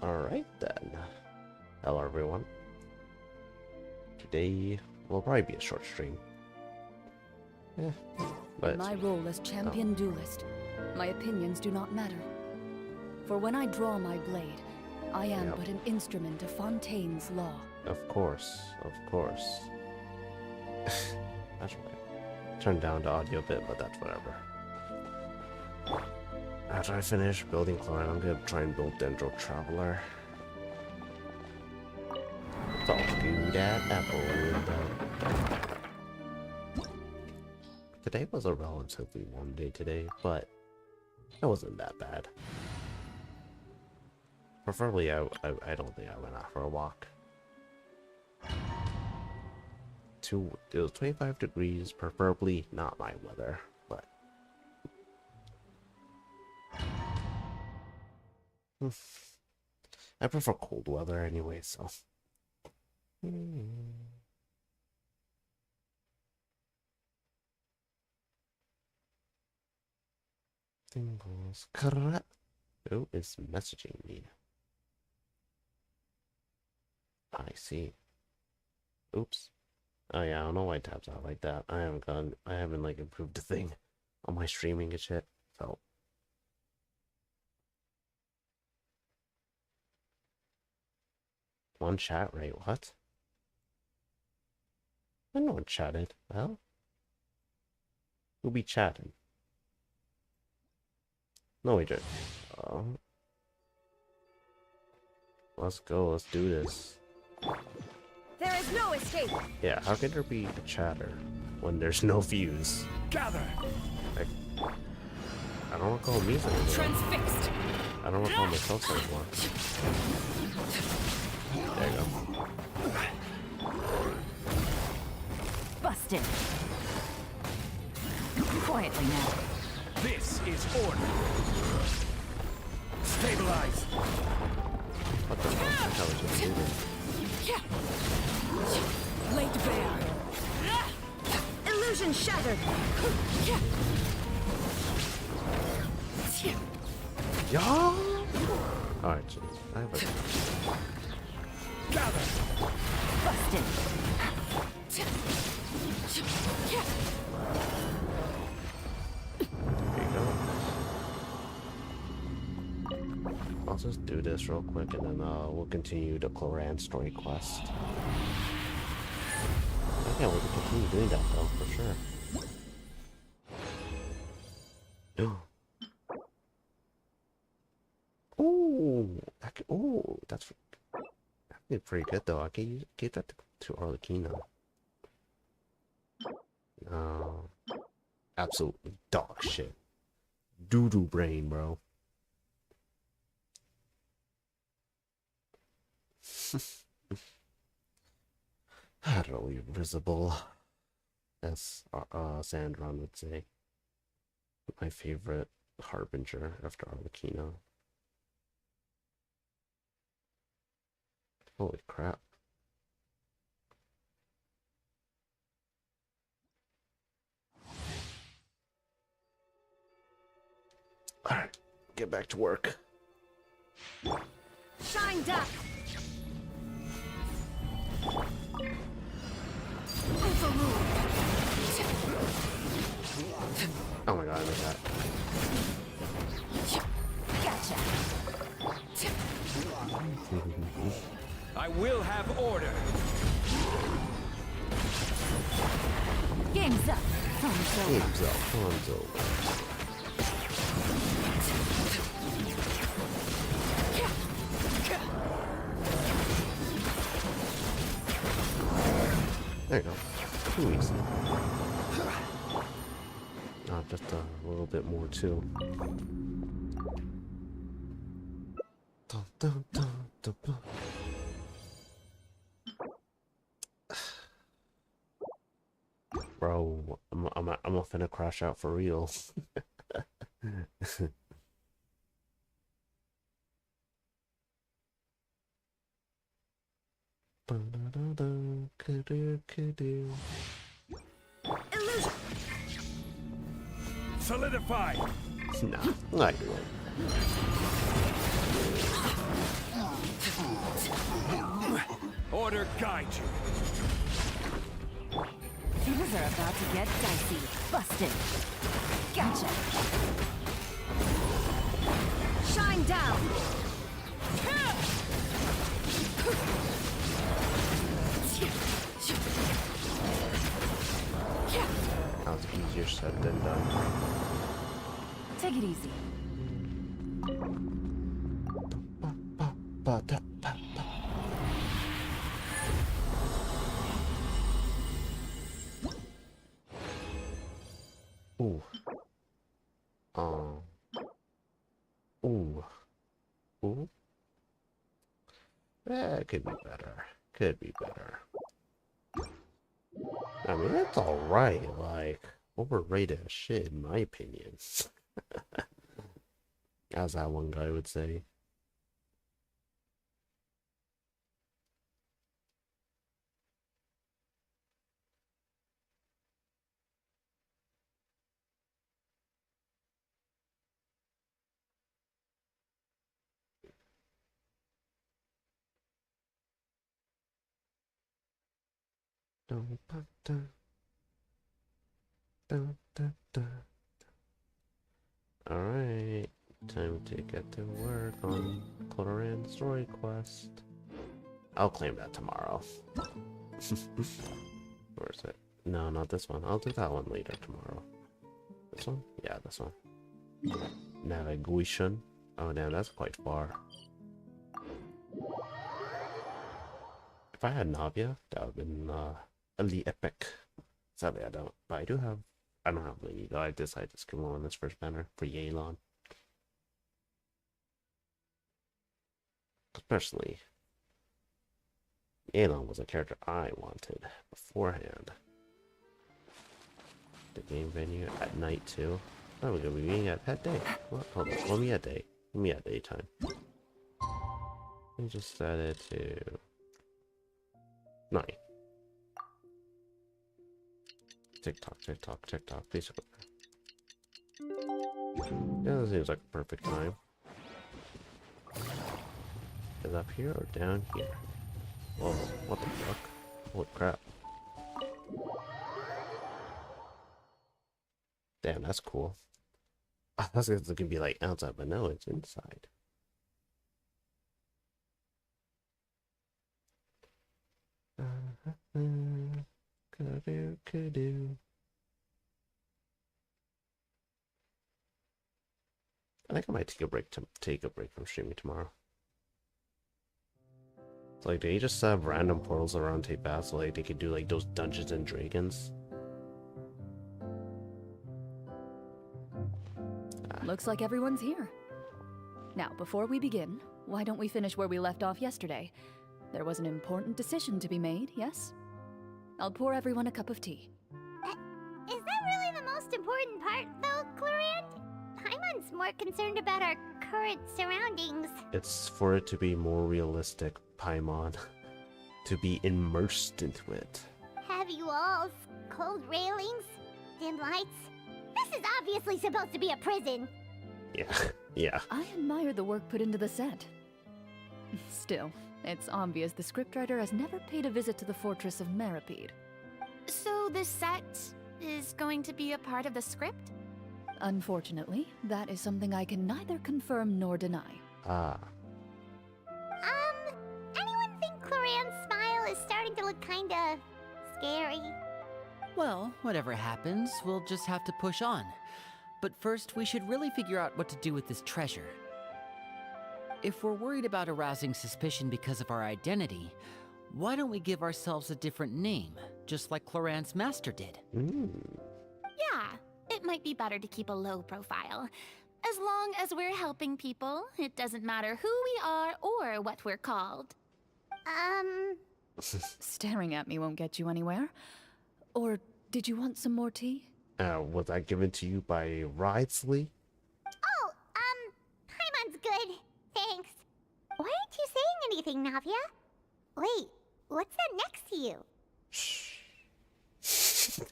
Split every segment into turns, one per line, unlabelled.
Alright then. Hello everyone. Today will probably be a short stream. But
In my role as champion duelist, my opinions do not matter. For when I draw my blade, I am but an instrument of Fontaine's law.
Of course, of course. That's right. Turned down the audio a bit, but that's whatever. After I finish building Clorinde, I'm gonna try and build Dendro Traveler. So I'll do that Today was a relatively warm day today, but it wasn't that bad. Preferably, I don't think I went out for a walk. It was 25 degrees, preferably not my weather, but I prefer cold weather anyway, so. Tingles. Oh, it's messaging me. I see. Oops. Oh yeah, I don't know why it taps out like that. I haven't like improved a thing on my streaming and shit. So one chat rate, what? I know one chatted. Well, who be chatting? No, we didn't. Let's go. Let's do this.
There is no escape.
Yeah, how can there be a chatter when there's no views?
Gather.
Like, I don't recall me saying that.
Transfixed.
I don't recall myself saying one. There you go.
Busted. Quietly now.
This is order. Stabilize.
What the fuck? How is it moving?
Laid bare. Illusion shattered.
Yeah. Alright, so I have a
Gather.
Busted.
There you go. I'll just do this real quick and then we'll continue the Clorinde story quest. Yeah, we can continue doing that though, for sure. Ooh, that's pretty good though. I can give that to Arlecchino. Absolutely dog shit. Doo-doo brain, bro. Utterly invisible, as Sandron would say. My favorite harbinger after Arlecchino. Holy crap. Alright, get back to work.
Shine duck.
Oh my god, I missed that.
Gotcha.
I will have order.
Game's up.
Hanzo. There you go. Too easy. Just a little bit more too. Dun, dun, dun, dun, dun. Bro, I'm finna crash out for real.
Illusion.
Solidify.
Nah, not doing it.
order guide you.
Things are about to get dicey. Busted. Gotcha. Shine down.
That was easier said than done.
Take it easy.
Ooh. Ooh. Ooh. It could be better. Could be better. I mean, it's alright. Like, overrated as shit, in my opinion. As that one guy would say. Alright, time to get to work on Clorinde's story quest. I'll claim that tomorrow. Where is it? No, not this one. I'll do that one later tomorrow. This one? Yeah, this one. Navigation. Oh, damn, that's quite far. If I had Navia, that would have been elite epic. Sadly, I don't. But I do have. I don't have many though. I decided to skip on this first banner for Yelan. Especially, Yelan was a character I wanted beforehand. The game venue at night too. Oh, we're gonna be meeting at day. What? Hold on. Let me at day. Let me at daytime. Let me just set it to night. TikTok, TikTok, TikTok, basically. Yeah, that seems like a perfect time. Is it up here or down here? Whoa, what the fuck? Holy crap. Damn, that's cool. I thought it was gonna be like outside, but no, it's inside. Ka-do. I think I might take a break from streaming tomorrow. It's like they just have random portals around Tape Bass, so like they could do like those Dungeons and Dragons.
Looks like everyone's here. Now, before we begin, why don't we finish where we left off yesterday? There was an important decision to be made, yes? I'll pour everyone a cup of tea.
Is that really the most important part, though, Clorinde? Paimon's more concerned about our current surroundings.
It's for it to be more realistic, Paimon. To be immersed into it.
Heavy walls, cold railings, dim lights. This is obviously supposed to be a prison.
Yeah, yeah.
I admire the work put into the set. Still, it's obvious the scriptwriter has never paid a visit to the fortress of Meripede.
So this set is going to be a part of the script?
Unfortunately, that is something I can neither confirm nor deny.
Ah.
Anyone think Clorinde's smile is starting to look kinda scary?
Well, whatever happens, we'll just have to push on. But first, we should really figure out what to do with this treasure. If we're worried about arousing suspicion because of our identity, why don't we give ourselves a different name, just like Clorinde's master did?
Yeah, it might be better to keep a low profile. As long as we're helping people, it doesn't matter who we are or what we're called.
Staring at me won't get you anywhere. Or did you want some more tea?
Was that given to you by Ridesley?
Oh, Paimon's good. Thanks. Why aren't you saying anything, Navia? Wait, what's that next to you?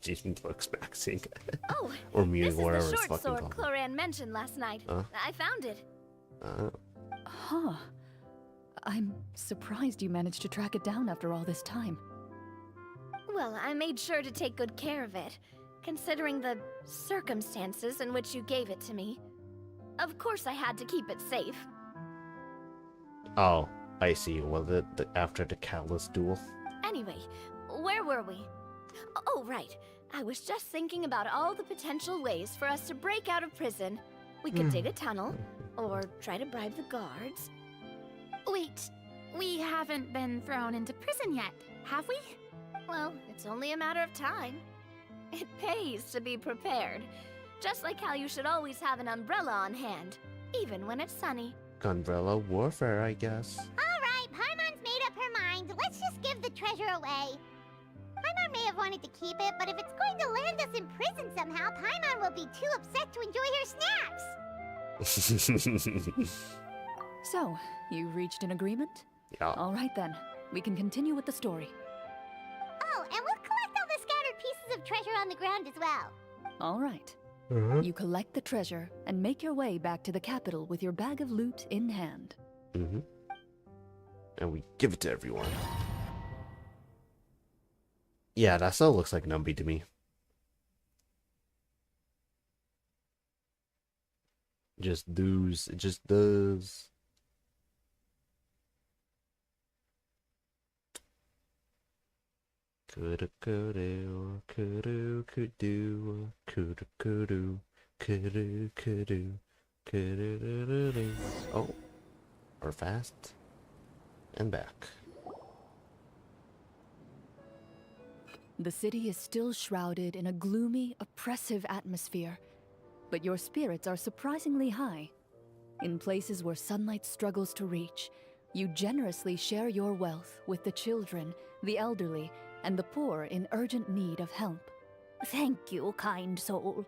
Jason looks maxing.
Oh,
or muting,
this
whatever
is the
it's
short
fucking
sword
called.
Clorinde mentioned last night.
Huh?
I found it.
Huh. I'm surprised you managed to track it down after all this time.
Well, I made sure to take good care of it, considering the circumstances in which you gave it to me. Of course I had to keep it safe.
Oh, I see. Was it after the Catalyst duel?
Anyway, where were we? Oh, right. I was just thinking about all the potential ways for us to break out of prison. We could dig a tunnel, or try to bribe the guards.
Wait, we haven't been thrown into prison yet, have we?
Well, it's only a matter of time. It pays to be prepared. Just like how you should always have an umbrella on hand, even when it's sunny.
Gunbrella warfare, I guess.
Alright, Paimon's made up her mind. Let's just give the treasure away. Paimon may have wanted to keep it, but if it's going to land us in prison somehow, Paimon will be too upset to enjoy her snacks.
So, you reached an agreement?
Yeah.
All right then, we can continue with the story.
Oh, and we'll collect all the scattered pieces of treasure on the ground as well.
All right. You collect the treasure and make your way back to the capital with your bag of loot in hand.
And we give it to everyone. Yeah, that still looks like Numby to me. Just does. It just does. Coulda, coulda, coulda, coulda, coulda, coulda, coulda, coulda, coulda. Oh, we're fast and back.
The city is still shrouded in a gloomy, oppressive atmosphere, but your spirits are surprisingly high. In places where sunlight struggles to reach, you generously share your wealth with the children, the elderly, and the poor in urgent need of help.
Thank you, kind soul.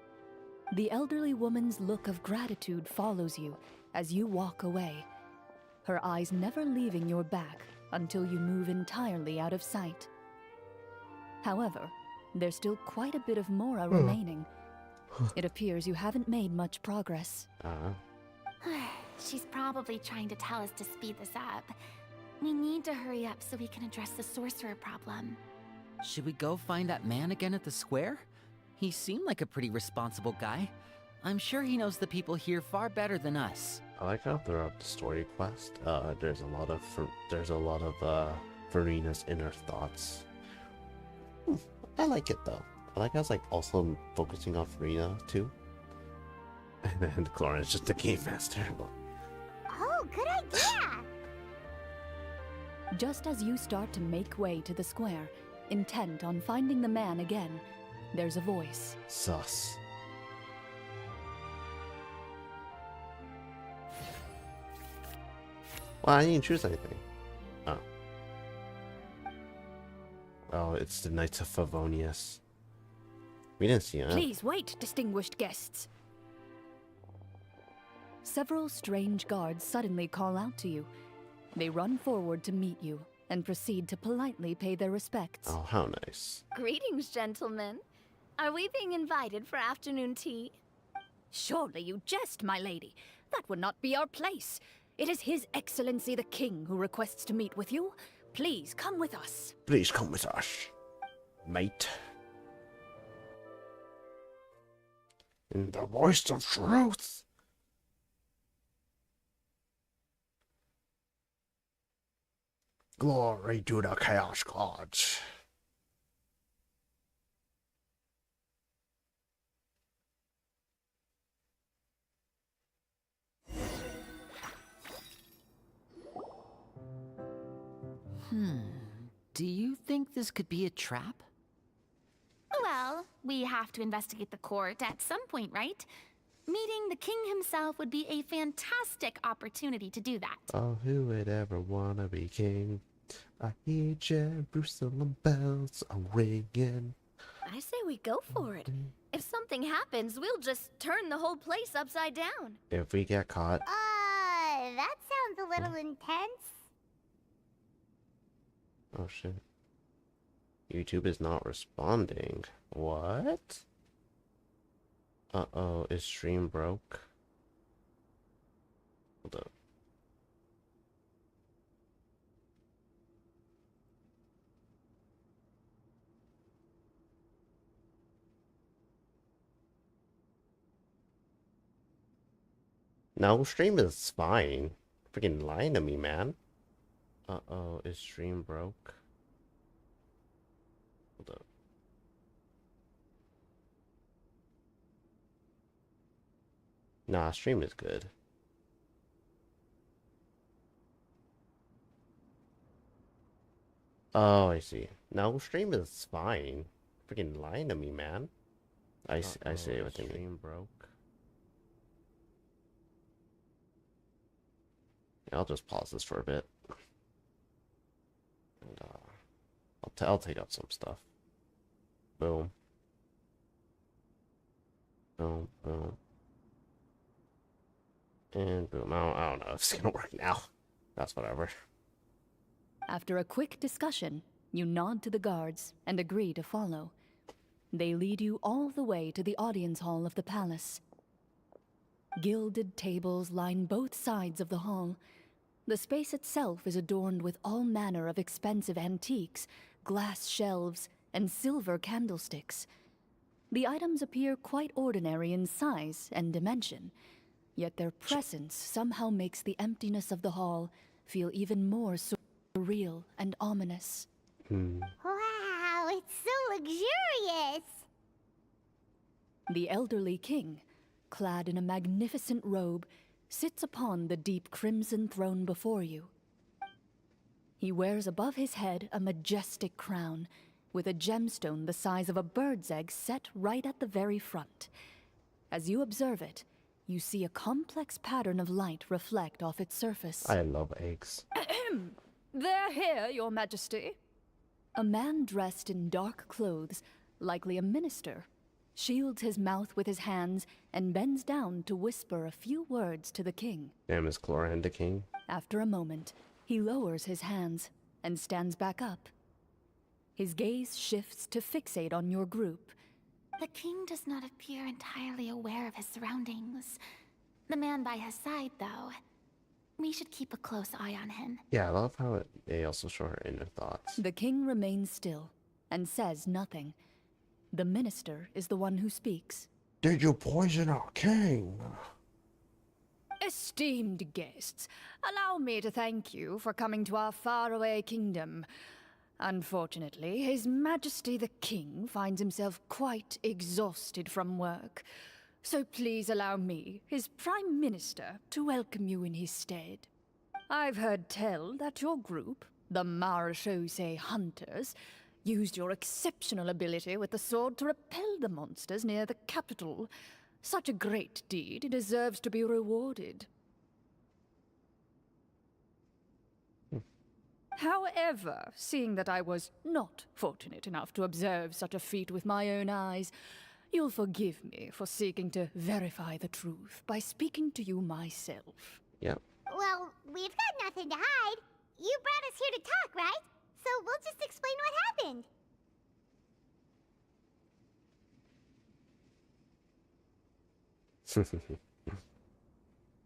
The elderly woman's look of gratitude follows you as you walk away, her eyes never leaving your back until you move entirely out of sight. However, there's still quite a bit of Mora remaining. It appears you haven't made much progress.
She's probably trying to tell us to speed this up. We need to hurry up so we can address the sorcerer problem.
Should we go find that man again at the square? He seemed like a pretty responsible guy. I'm sure he knows the people here far better than us.
I like how throughout the story quest, there's a lot of Verina's inner thoughts. I like it though. I like how it's like also focusing on Verina too. And then Clorinde is just the game master.
Oh, good idea!
Just as you start to make way to the square, intent on finding the man again, there's a voice.
Sus. Well, I didn't choose anything. Oh. Oh, it's the Knights of Favonius. We didn't see him.
Please wait, distinguished guests. Several strange guards suddenly call out to you. They run forward to meet you and proceed to politely pay their respects.
Oh, how nice.
Greetings, gentlemen. Are we being invited for afternoon tea?
Surely you jest, my lady. That would not be our place. It is His Excellency the King who requests to meet with you. Please come with us.
Please come with us, mate. In the voice of truth. Glory to the Chaos Gods.
Do you think this could be a trap?
Well, we have to investigate the court at some point, right? Meeting the king himself would be a fantastic opportunity to do that.
Oh, who would ever wanna be king? I hear Jerusalem bells are ringing.
I say we go for it. If something happens, we'll just turn the whole place upside down.
If we get caught,
That sounds a little intense.
oh shit. YouTube is not responding. What? Uh-oh, is stream broke? Hold up. No, stream is fine. Freaking lying to me, man. Uh-oh, is stream broke? Hold up. Nah, stream is good. Oh, I see. No, stream is fine. Freaking lying to me, man. I see what they mean. Stream broke. I'll just pause this for a bit. And, I'll take out some stuff. Boom. Boom, boom. And boom. I don't know if it's gonna work now. That's whatever.
After a quick discussion, you nod to the guards and agree to follow. They lead you all the way to the audience hall of the palace. Gilded tables line both sides of the hall. The space itself is adorned with all manner of expensive antiques, glass shelves, and silver candlesticks. The items appear quite ordinary in size and dimension, yet their presence somehow makes the emptiness of the hall feel even more surreal and ominous.
Wow, it's so luxurious!
The elderly king, clad in a magnificent robe, sits upon the deep crimson throne before you. He wears above his head a majestic crown, with a gemstone the size of a bird's egg set right at the very front. As you observe it, you see a complex pattern of light reflect off its surface.
I love eggs.
They're here, your majesty. A man dressed in dark clothes, likely a minister, shields his mouth with his hands and bends down to whisper a few words to the king.
Damn, is Clorinde king?
After a moment, he lowers his hands and stands back up. His gaze shifts to fixate on your group.
The king does not appear entirely aware of his surroundings. The man by his side, though. We should keep a close eye on him.
Yeah, I love how they also show her inner thoughts.
The king remains still and says nothing. The minister is the one who speaks.
Did you poison our king?
Esteemed guests, allow me to thank you for coming to our faraway kingdom. Unfortunately, His Majesty the King finds himself quite exhausted from work. So please allow me, his Prime Minister, to welcome you in his stead. I've heard tell that your group, the Marechaussee Hunters, used your exceptional ability with the sword to repel the monsters near the capital. Such a great deed deserves to be rewarded. However, seeing that I was not fortunate enough to observe such a feat with my own eyes, you'll forgive me for seeking to verify the truth by speaking to you myself.
Yep.
Well, we've got nothing to hide. You brought us here to talk, right? So we'll just explain what happened.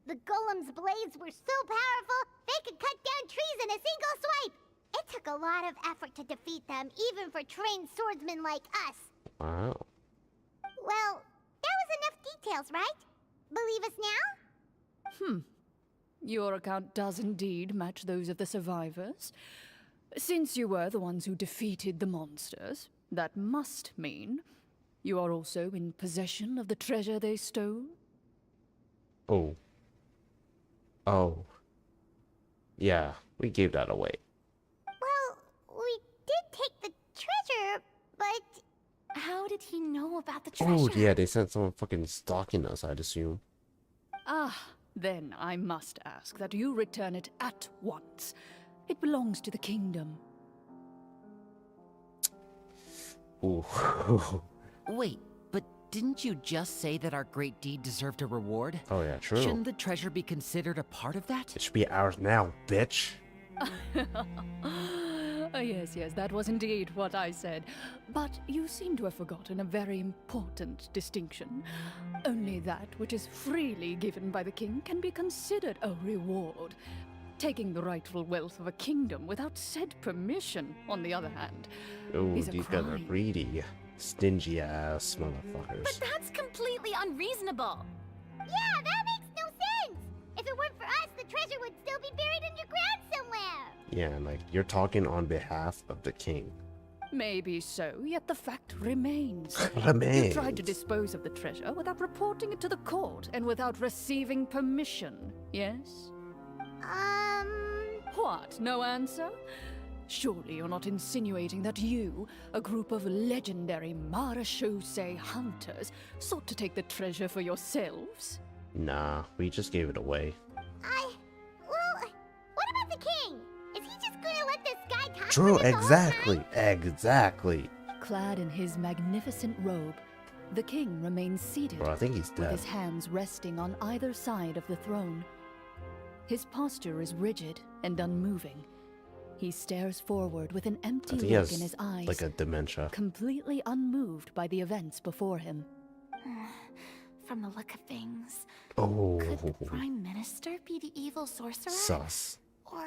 The golem's blades were so powerful, they could cut down trees in a single swipe. It took a lot of effort to defeat them, even for trained swordsmen like us.
Wow.
Well, that was enough details, right? Believe us now?
Your account does indeed match those of the survivors. Since you were the ones who defeated the monsters, that must mean you are also in possession of the treasure they stole?
Oh. Oh. Yeah, we gave that away.
Well, we did take the treasure, but...
How did he know about the treasure?
Oh, yeah, they sent someone fucking stalking us, I'd assume.
Then I must ask that you return it at once. It belongs to the kingdom.
Ooh.
Wait, but didn't you just say that our great deed deserved a reward?
Oh, yeah, true.
Shouldn't the treasure be considered a part of that?
It should be ours now, bitch.
Yes, that was indeed what I said. But you seem to have forgotten a very important distinction. Only that which is freely given by the king can be considered a reward. Taking the rightful wealth of a kingdom without said permission, on the other hand,
Ooh,
is a
these guys are
crime.
greedy. Stingy ass motherfuckers.
But that's completely unreasonable.
Yeah, that makes no sense! If it weren't for us, the treasure would still be buried underground somewhere.
Yeah, and like, you're talking on behalf of the king.
Maybe so, yet the fact remains.
Remains.
You tried to dispose of the treasure without reporting it to the court and without receiving permission, yes? What, no answer? Surely you're not insinuating that you, a group of legendary marechaussee hunters, sought to take the treasure for yourselves?
Nah, we just gave it away.
Well, what about the king? Is he just gonna let this guy talk
True,
for this the whole
exactly,
time?
exactly.
Clad in his magnificent robe, the king remains seated,
Bro, I think he's
with
dead.
his hands resting on either side of the throne. His posture is rigid and unmoving. He stares forward with an
I
empty
think he
look
has
in his eyes,
like a dementia.
completely unmoved by the events before him.
From the look of things,
Oh,
could the Prime Minister be the evil sorcerer?
sus.
Or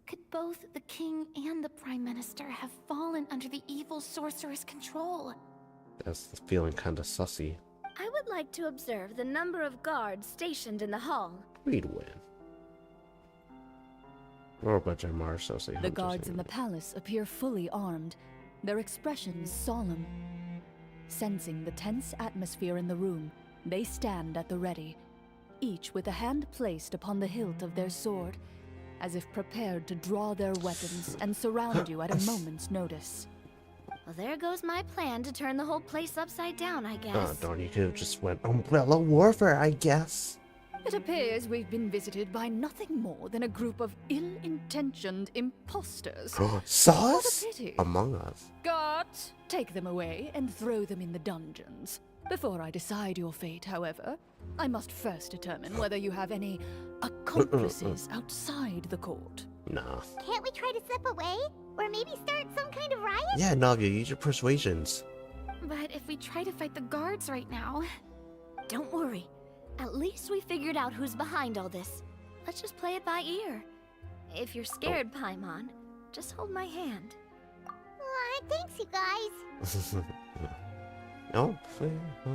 could both the King and the Prime Minister have fallen under the evil sorcerer's control?
That's feeling kind of sussy.
I would like to observe the number of guards stationed in the hall.
We'd win. Or a bunch of Marshall.
The guards in the palace appear fully armed, their expressions solemn. Sensing the tense atmosphere in the room, they stand at the ready, each with a hand placed upon the hilt of their sword, as if prepared to draw their weapons and surround you at a moment's notice.
Well, there goes my plan to turn the whole place upside down, I guess.
Oh, darn, you could have just went umbrella warfare, I guess.
It appears we've been visited by nothing more than a group of ill-intentioned imposters.
Sus?
What a pity.
Among Us.
Guards, take them away and throw them in the dungeons. Before I decide your fate, however, I must first determine whether you have any accomplices outside the court.
Nah.
Can't we try to slip away? Or maybe start some kind of riot?
Yeah, Navia, use your persuasions.
But if we try to fight the guards right now,
Don't worry. At least we figured out who's behind all this. Let's just play it by ear. If you're scared, Paimon, just hold my hand.
Aw, thanks, you guys.
Oh,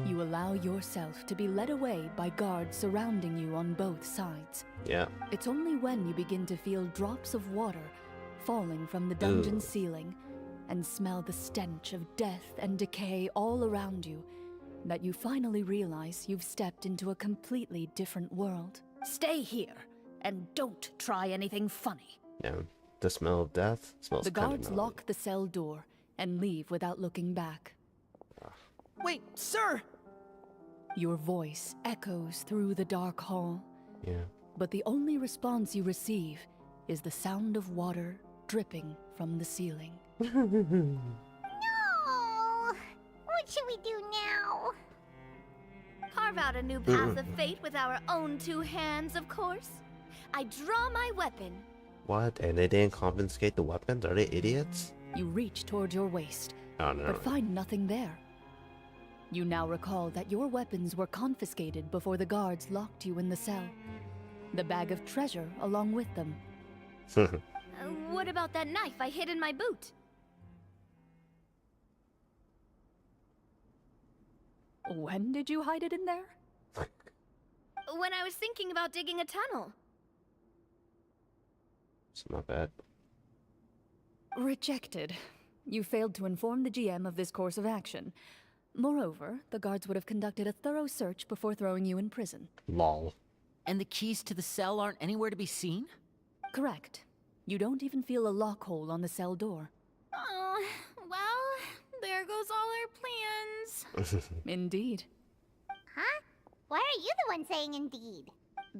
You allow yourself to be led away by guards surrounding you on both sides.
yeah.
It's only when you begin to feel drops of water falling from the dungeon
Ugh.
ceiling and smell the stench of death and decay all around you that you finally realize you've stepped into a completely different world. Stay here and don't try anything funny.
Yeah. The smell of death smells
The
kinda
guards
gnarly.
lock the cell door and leave without looking back.
Wait, sir!
Your voice echoes through the dark hall,
Yeah.
but the only response you receive is the sound of water dripping from the ceiling.
No! What should we do now?
Carve out a new path of fate with our own two hands, of course. I draw my weapon.
What? And they didn't confiscate the weapons? Are they idiots?
You reach toward your waist,
Oh, no.
but find nothing there. You now recall that your weapons were confiscated before the guards locked you in the cell. The bag of treasure along with them.
What about that knife I hid in my boot?
When did you hide it in there?
When I was thinking about digging a tunnel.
It's not bad.
Rejected. You failed to inform the GM of this course of action. Moreover, the guards would have conducted a thorough search before throwing you in prison.
Lol.
And the keys to the cell aren't anywhere to be seen?
Correct. You don't even feel a lock hole on the cell door.
oh, well, there goes all our plans.
Indeed.
Huh? Why are you the one saying indeed?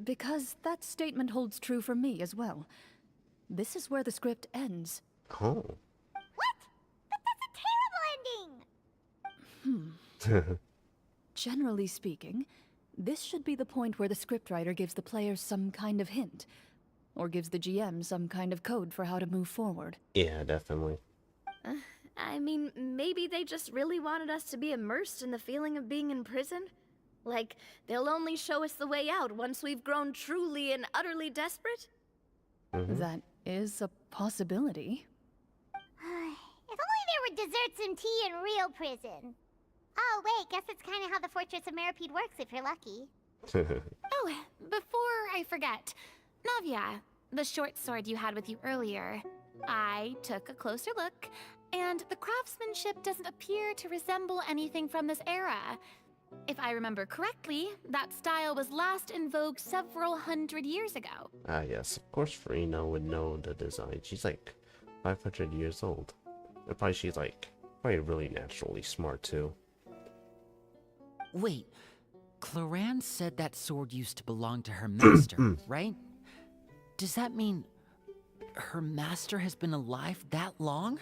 Because that statement holds true for me as well. This is where the script ends.
Oh.
What? But that's a terrible ending!
Generally speaking, this should be the point where the scriptwriter gives the players some kind of hint, or gives the GM some kind of code for how to move forward.
Yeah, definitely.
I mean, maybe they just really wanted us to be immersed in the feeling of being in prison? Like, they'll only show us the way out once we've grown truly and utterly desperate?
That is a possibility.
If only there were desserts and tea in real prison. Oh, wait, guess that's kind of how the Fortress of Meripede works if you're lucky.
Oh, before I forget, Navia, the short sword you had with you earlier, I took a closer look, and the craftsmanship doesn't appear to resemble anything from this era. If I remember correctly, that style was last in vogue several hundred years ago.
Ah, yes, of course Farina would know the design. She's like 500 years old. And probably she's like, probably really naturally smart too.
Wait, Clorinde said that sword used to belong to her master, right? Does that mean her master has been alive that long?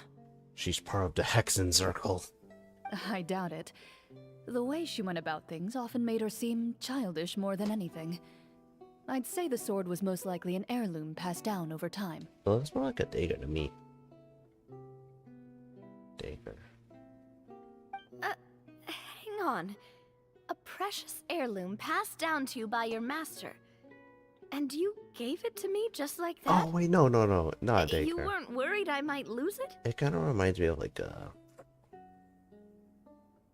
She's part of the Hexen Circle.
I doubt it. The way she went about things often made her seem childish more than anything. I'd say the sword was most likely an heirloom passed down over time.
Well, it's more like a dagger to me. Dagger.
Hang on. A precious heirloom passed down to you by your master. And you gave it to me just like that?
Oh, wait, no, not a dagger.
You weren't worried I might lose it?
It kind of reminds me of like a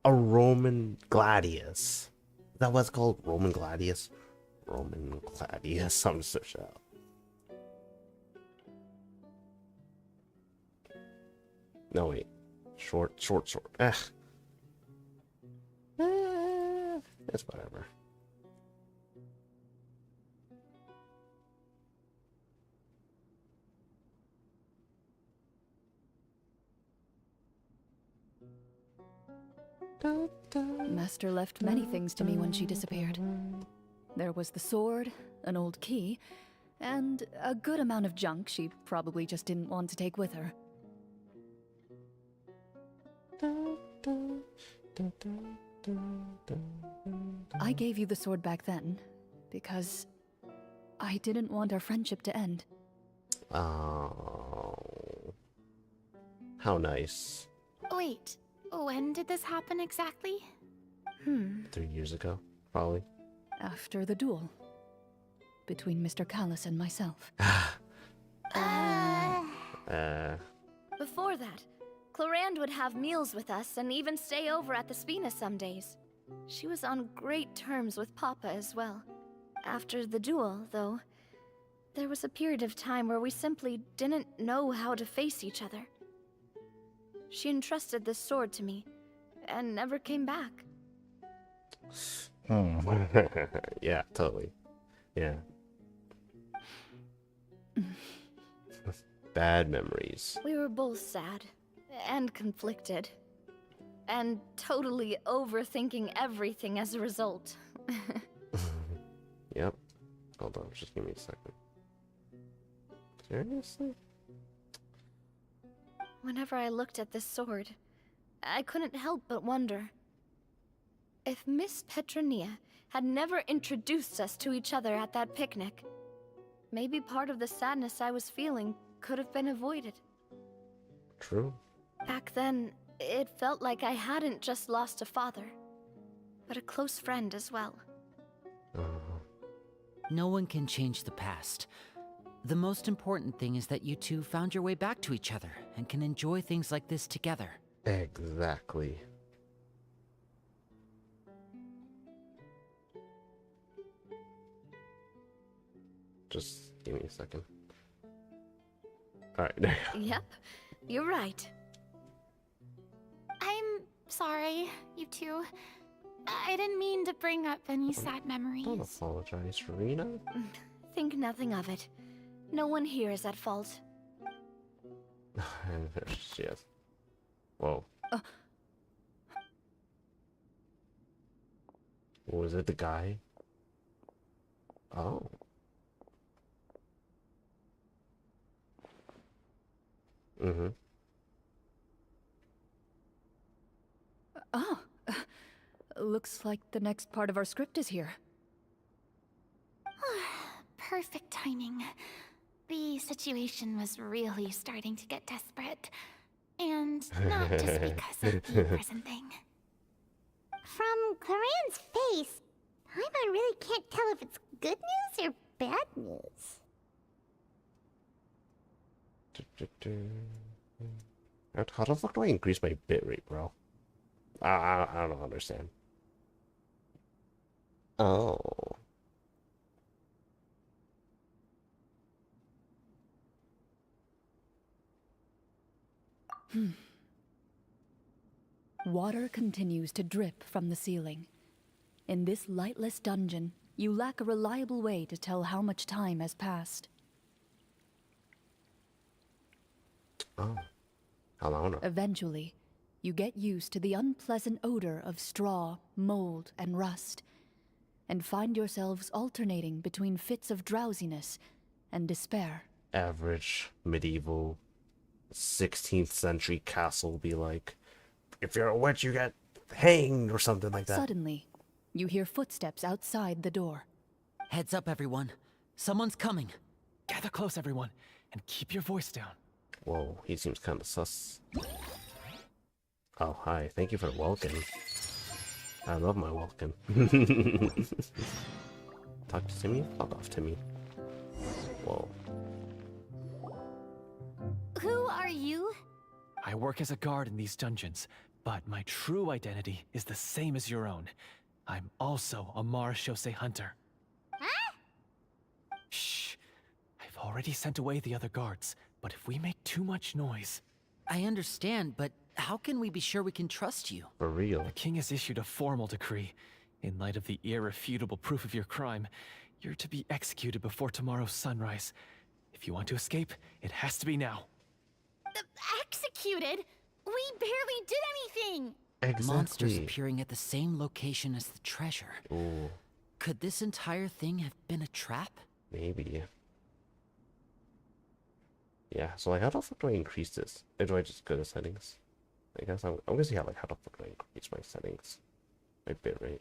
Roman gladius. Is that what's called? Roman gladius? Roman gladius, some such out. No, wait. Short. It's whatever.
Master left many things to me when she disappeared. There was the sword, an old key, and a good amount of junk she probably just didn't want to take with her. I gave you the sword back then because I didn't want our friendship to end.
Oh. How nice.
Wait, when did this happen exactly?
3 years ago, probably.
After the duel between Mr. Callis and myself.
Before that, Clorinde would have meals with us and even stay over at the Spina some days. She was on great terms with Papa as well. After the duel, though, there was a period of time where we simply didn't know how to face each other. She entrusted this sword to me, and never came back.
Yeah, totally. Yeah. Bad memories.
We were both sad, and conflicted, and totally overthinking everything as a result.
Yep. Hold on, just give me a second. Seriously?
Whenever I looked at this sword, I couldn't help but wonder. If Miss Petronia had never introduced us to each other at that picnic, maybe part of the sadness I was feeling could have been avoided.
True.
Back then, it felt like I hadn't just lost a father, but a close friend as well.
No one can change the past. The most important thing is that you two found your way back to each other and can enjoy things like this together.
Exactly. Just give me a second. Alright, there you go.
Yep, you're right.
I'm sorry, you two. I didn't mean to bring up any sad memories.
Don't apologize, Farina.
Think nothing of it. No one here is at fault.
And there she is. Whoa. Was it the guy? Oh. Mm-hmm.
Oh, looks like the next part of our script is here.
Perfect timing. The situation was really starting to get desperate. And not just because of the prison thing.
From Corinne's face, I really can't tell if it's good news or bad news.
How the fuck do I increase my bitrate, bro? I don't understand. Oh.
Water continues to drip from the ceiling. In this lightless dungeon, you lack a reliable way to tell how much time has passed.
Oh. How long?
Eventually, you get used to the unpleasant odor of straw, mold, and rust, and find yourselves alternating between fits of drowsiness and despair.
Average medieval 16th century castle be like, if you're a witch, you get hanged or something like that.
Suddenly, you hear footsteps outside the door.
Heads up, everyone. Someone's coming.
Gather close, everyone, and keep your voice down.
Whoa, he seems kind of sus. Oh, hi. Thank you for the welcome. I love my welcome. Talk to Timmy? Fuck off, Timmy. Whoa.
Who are you?
I work as a guard in these dungeons, but my true identity is the same as your own. I'm also a Marashose hunter.
Huh?
Shh. I've already sent away the other guards, but if we make too much noise...
I understand, but how can we be sure we can trust you?
For real.
The king has issued a formal decree. In light of the irrefutable proof of your crime, you're to be executed before tomorrow's sunrise. If you want to escape, it has to be now.
Executed? We barely did anything!
Monsters appearing at the same location as the treasure.
Ooh,
Could this entire thing have been a trap?
maybe. Yeah, so like, how the fuck do I increase this? Or do I just go to settings? I guess I'm gonna see how the fuck do I increase my settings? My bitrate.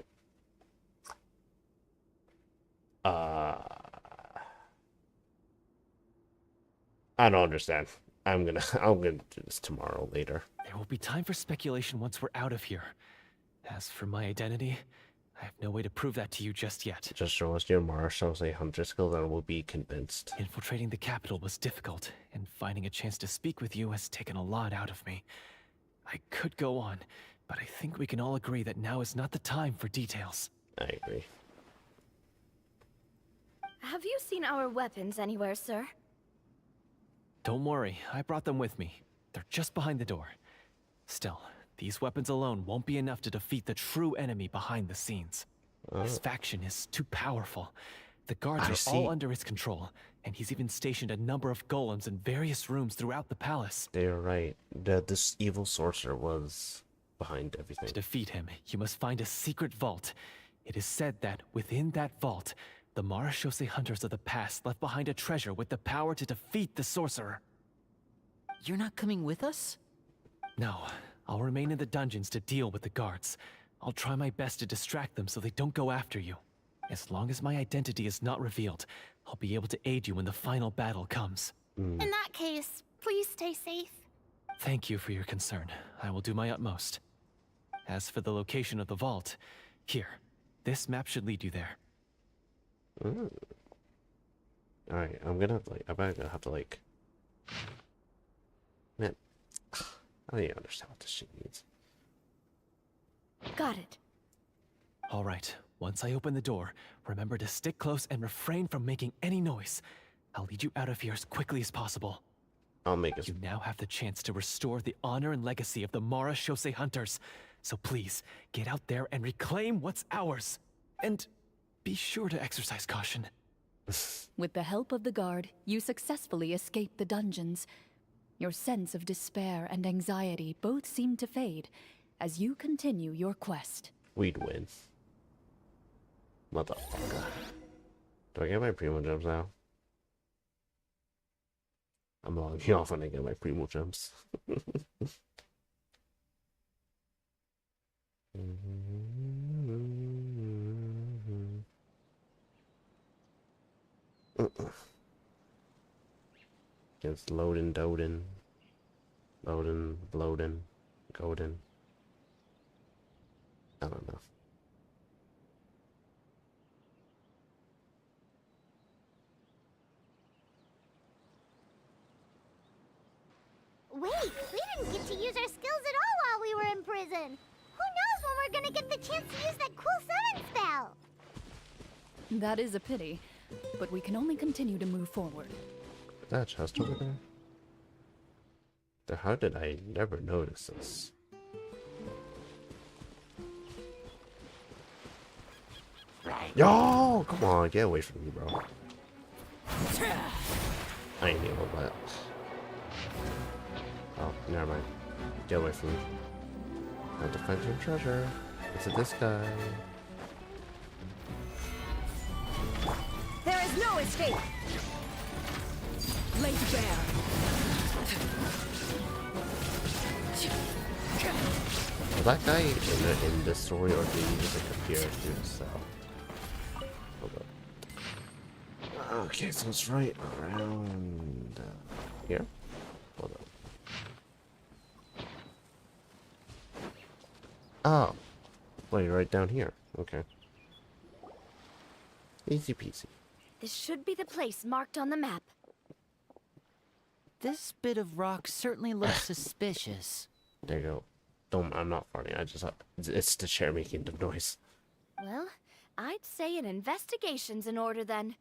I don't understand. I'm gonna do this tomorrow later.
There will be time for speculation once we're out of here. As for my identity, I have no way to prove that to you just yet.
Just show us your Marashose hunter skills and we'll be convinced.
Infiltrating the capital was difficult, and finding a chance to speak with you has taken a lot out of me. I could go on, but I think we can all agree that now is not the time for details.
I agree.
Have you seen our weapons anywhere, sir?
Don't worry, I brought them with me. They're just behind the door. Still, these weapons alone won't be enough to defeat the true enemy behind the scenes. His faction is too powerful. The guards are all under his control, and he's even stationed a number of golems in various rooms throughout the palace.
They're right. This evil sorcerer was behind everything.
To defeat him, you must find a secret vault. It is said that within that vault, the Marashose hunters of the past left behind a treasure with the power to defeat the sorcerer.
You're not coming with us?
No, I'll remain in the dungeons to deal with the guards. I'll try my best to distract them so they don't go after you. As long as my identity is not revealed, I'll be able to aid you when the final battle comes.
In that case, please stay safe.
Thank you for your concern. I will do my utmost. As for the location of the vault, here, this map should lead you there.
Alright, I'm gonna have to like... Man, I don't even understand what this shit means.
Got it.
All right, once I open the door, remember to stick close and refrain from making any noise. I'll lead you out of here as quickly as possible.
I'll make it.
You now have the chance to restore the honor and legacy of the Marashose hunters. So please, get out there and reclaim what's ours. And be sure to exercise caution.
With the help of the guard, you successfully escape the dungeons. Your sense of despair and anxiety both seem to fade as you continue your quest.
We'd win. Motherfucker. Do I get my primo gems now? I'm logging off when I get my primo gems. It's loading, doden. Loading, bloating, golden. I don't know.
Wait, we didn't get to use our skills at all while we were in prison. Who knows when we're gonna get the chance to use that cool summon spell?
That is a pity, but we can only continue to move forward.
Is that a chest over there? How did I never notice this? Yo, come on, get away from me, bro. I ain't even that. Oh, never mind. Get away from me. Time to find some treasure. Is it this guy?
There is no escape. Lay bare.
Was that guy in this story, or did he just like appear to himself? Hold up. Okay, so it's right around here. Hold up. Oh, wait, right down here. Okay. Easy peasy.
This should be the place marked on the map.
This bit of rock certainly looks suspicious.
There you go. I'm not farting. I just it's the chair making the noise.
Well, I'd say an investigation's in order then.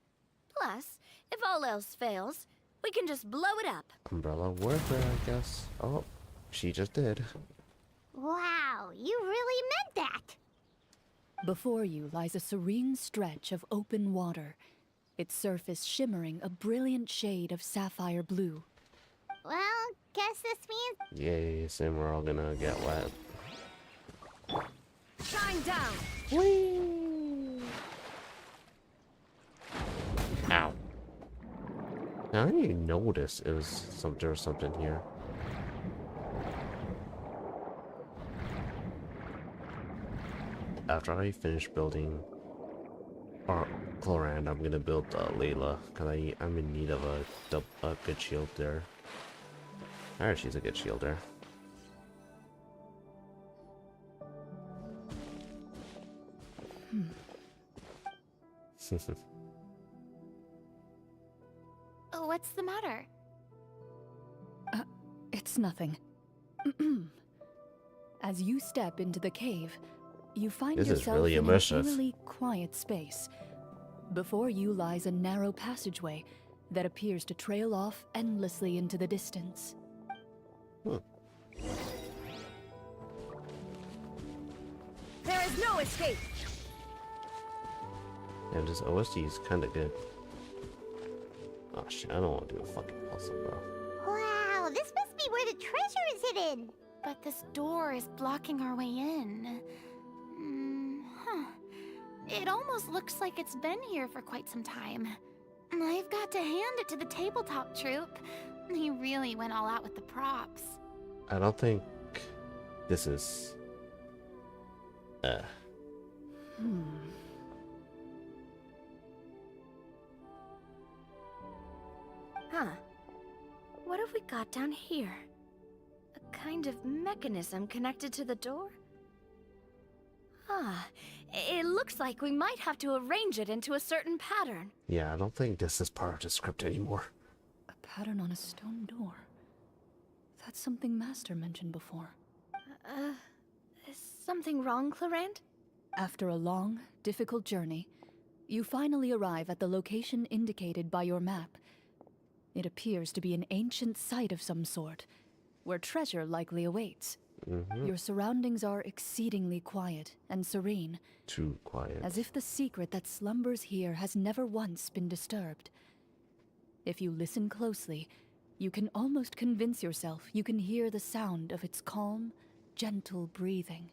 Plus, if all else fails, we can just blow it up.
Umbrella warfare, I guess. Oh, she just did.
Wow, you really meant that.
Before you lies a serene stretch of open water, its surface shimmering a brilliant shade of sapphire blue.
Well, guess this means...
Yes, and we're all gonna get wet.
Shine down.
Whee! Ow. Now I didn't even notice it was there was something here. After I finish building Clorinde, I'm gonna build Layla, because I'm in need of a good shield there. Alright, she's a good shielder.
Oh, what's the matter?
It's nothing. As you step into the cave, you find
This is
yourself
really
in
immersive.
an eerily quiet space. Before you lies a narrow passageway that appears to trail off endlessly into the distance.
There is no escape.
And this OSD is kind of good. Oh shit, I don't want to do a fucking puzzle, bro.
Wow, this must be where the treasure is hidden.
But this door is blocking our way in. Huh. It almost looks like it's been here for quite some time. I've got to hand it to the tabletop troupe. They really went all out with the props.
I don't think this is...
Huh. What have we got down here? A kind of mechanism connected to the door? Ah, it looks like we might have to arrange it into a certain pattern.
Yeah, I don't think this is part of the script anymore.
A pattern on a stone door. That's something Master mentioned before.
Is something wrong, Clorinde?
After a long, difficult journey, you finally arrive at the location indicated by your map. It appears to be an ancient site of some sort, where treasure likely awaits. Your surroundings are exceedingly quiet and serene,
Too quiet.
as if the secret that slumbers here has never once been disturbed. If you listen closely, you can almost convince yourself you can hear the sound of its calm, gentle breathing.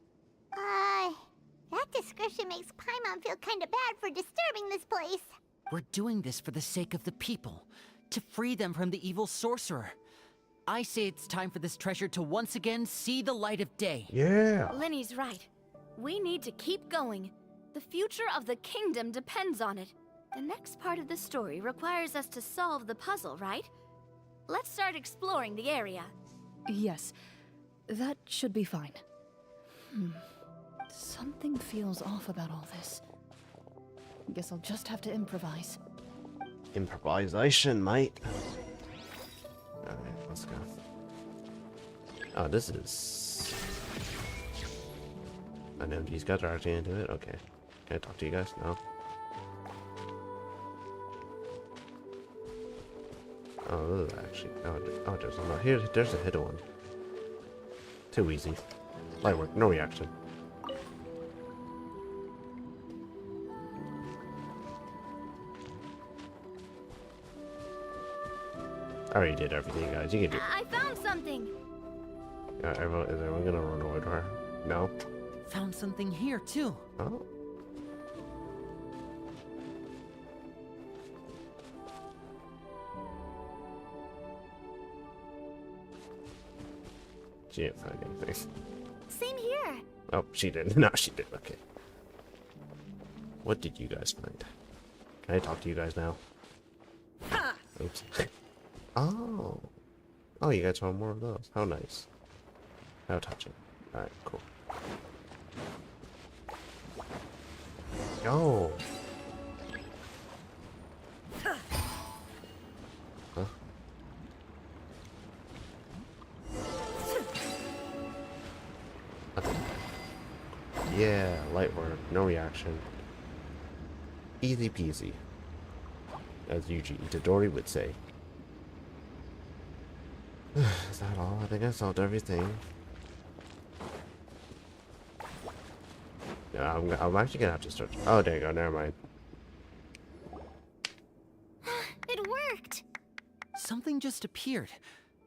That description makes Paimon feel kinda bad for disturbing this place.
We're doing this for the sake of the people, to free them from the evil sorcerer. I say it's time for this treasure to once again see the light of day.
Yeah!
Linny's right. We need to keep going. The future of the kingdom depends on it. The next part of the story requires us to solve the puzzle, right? Let's start exploring the area.
Yes, that should be fine. Something feels off about all this. Guess I'll just have to improvise.
Improvisation, mate. Alright, let's go. Oh, this is... I know these guys are actually into it. Okay. Can I talk to you guys? No? Oh, this is actually. Oh, there's one. Here, there's a hidden one. Too easy. Light work, no reaction. I already did everything, guys. You can do it.
I found something.
Is everyone gonna run over to her? No?
Found something here, too.
Oh. She didn't find anything.
Same here.
Oh, she did. No, she did. Okay. What did you guys find? Can I talk to you guys now? Oops. Oh. Oh, you guys found more of those. How nice. How touching. Alright, cool. Oh. Huh? Okay. Yeah, light work, no reaction. Easy peasy. As Yuji Itadori would say. Is that all? I think I solved everything. Yeah, I'm actually gonna have to start. Oh, there you go. Never mind.
It worked.
Something just appeared.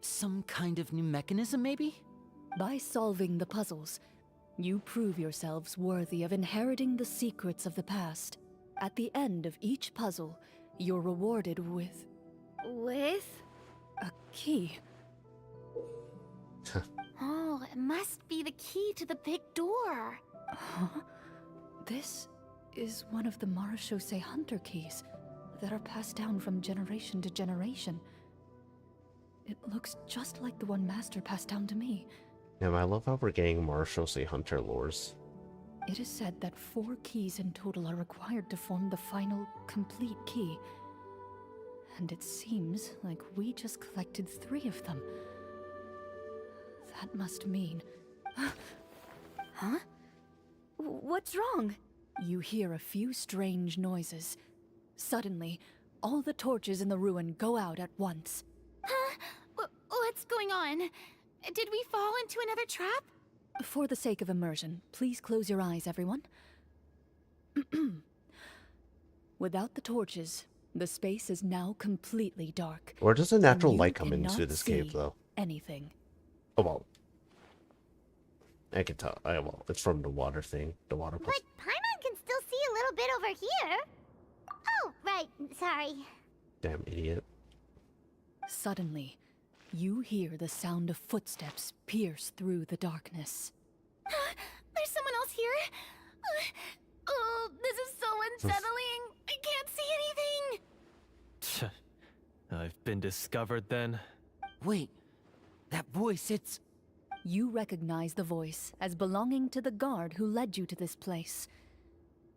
Some kind of new mechanism, maybe?
By solving the puzzles, you prove yourselves worthy of inheriting the secrets of the past. At the end of each puzzle, you're rewarded with
With?
a key.
Oh, it must be the key to the big door.
Huh? This is one of the Marachose Hunter keys that are passed down from generation to generation. It looks just like the one Master passed down to me.
Yeah, I love how we're getting Marachose Hunter lores.
It is said that 4 keys in total are required to form the final, complete key. And it seems like we just collected 3 of them. That must mean...
Huh? What's wrong?
You hear a few strange noises. Suddenly, all the torches in the ruin go out at once.
Huh? What's going on? Did we fall into another trap?
For the sake of immersion, please close your eyes, everyone. Without the torches, the space is now completely dark.
Where does the
and
natural
you
light come
cannot
into this cave,
see
though?
Anything.
Oh, well. I can tell. Well, it's from the water thing. The water
But
plus.
Paimon can still see a little bit over here. Oh, right. Sorry.
Damn idiot.
Suddenly, you hear the sound of footsteps pierce through the darkness.
There's someone else here. Oh, this is so unsettling. I can't see anything.
I've been discovered then.
Wait, that voice, it's...
You recognize the voice as belonging to the guard who led you to this place.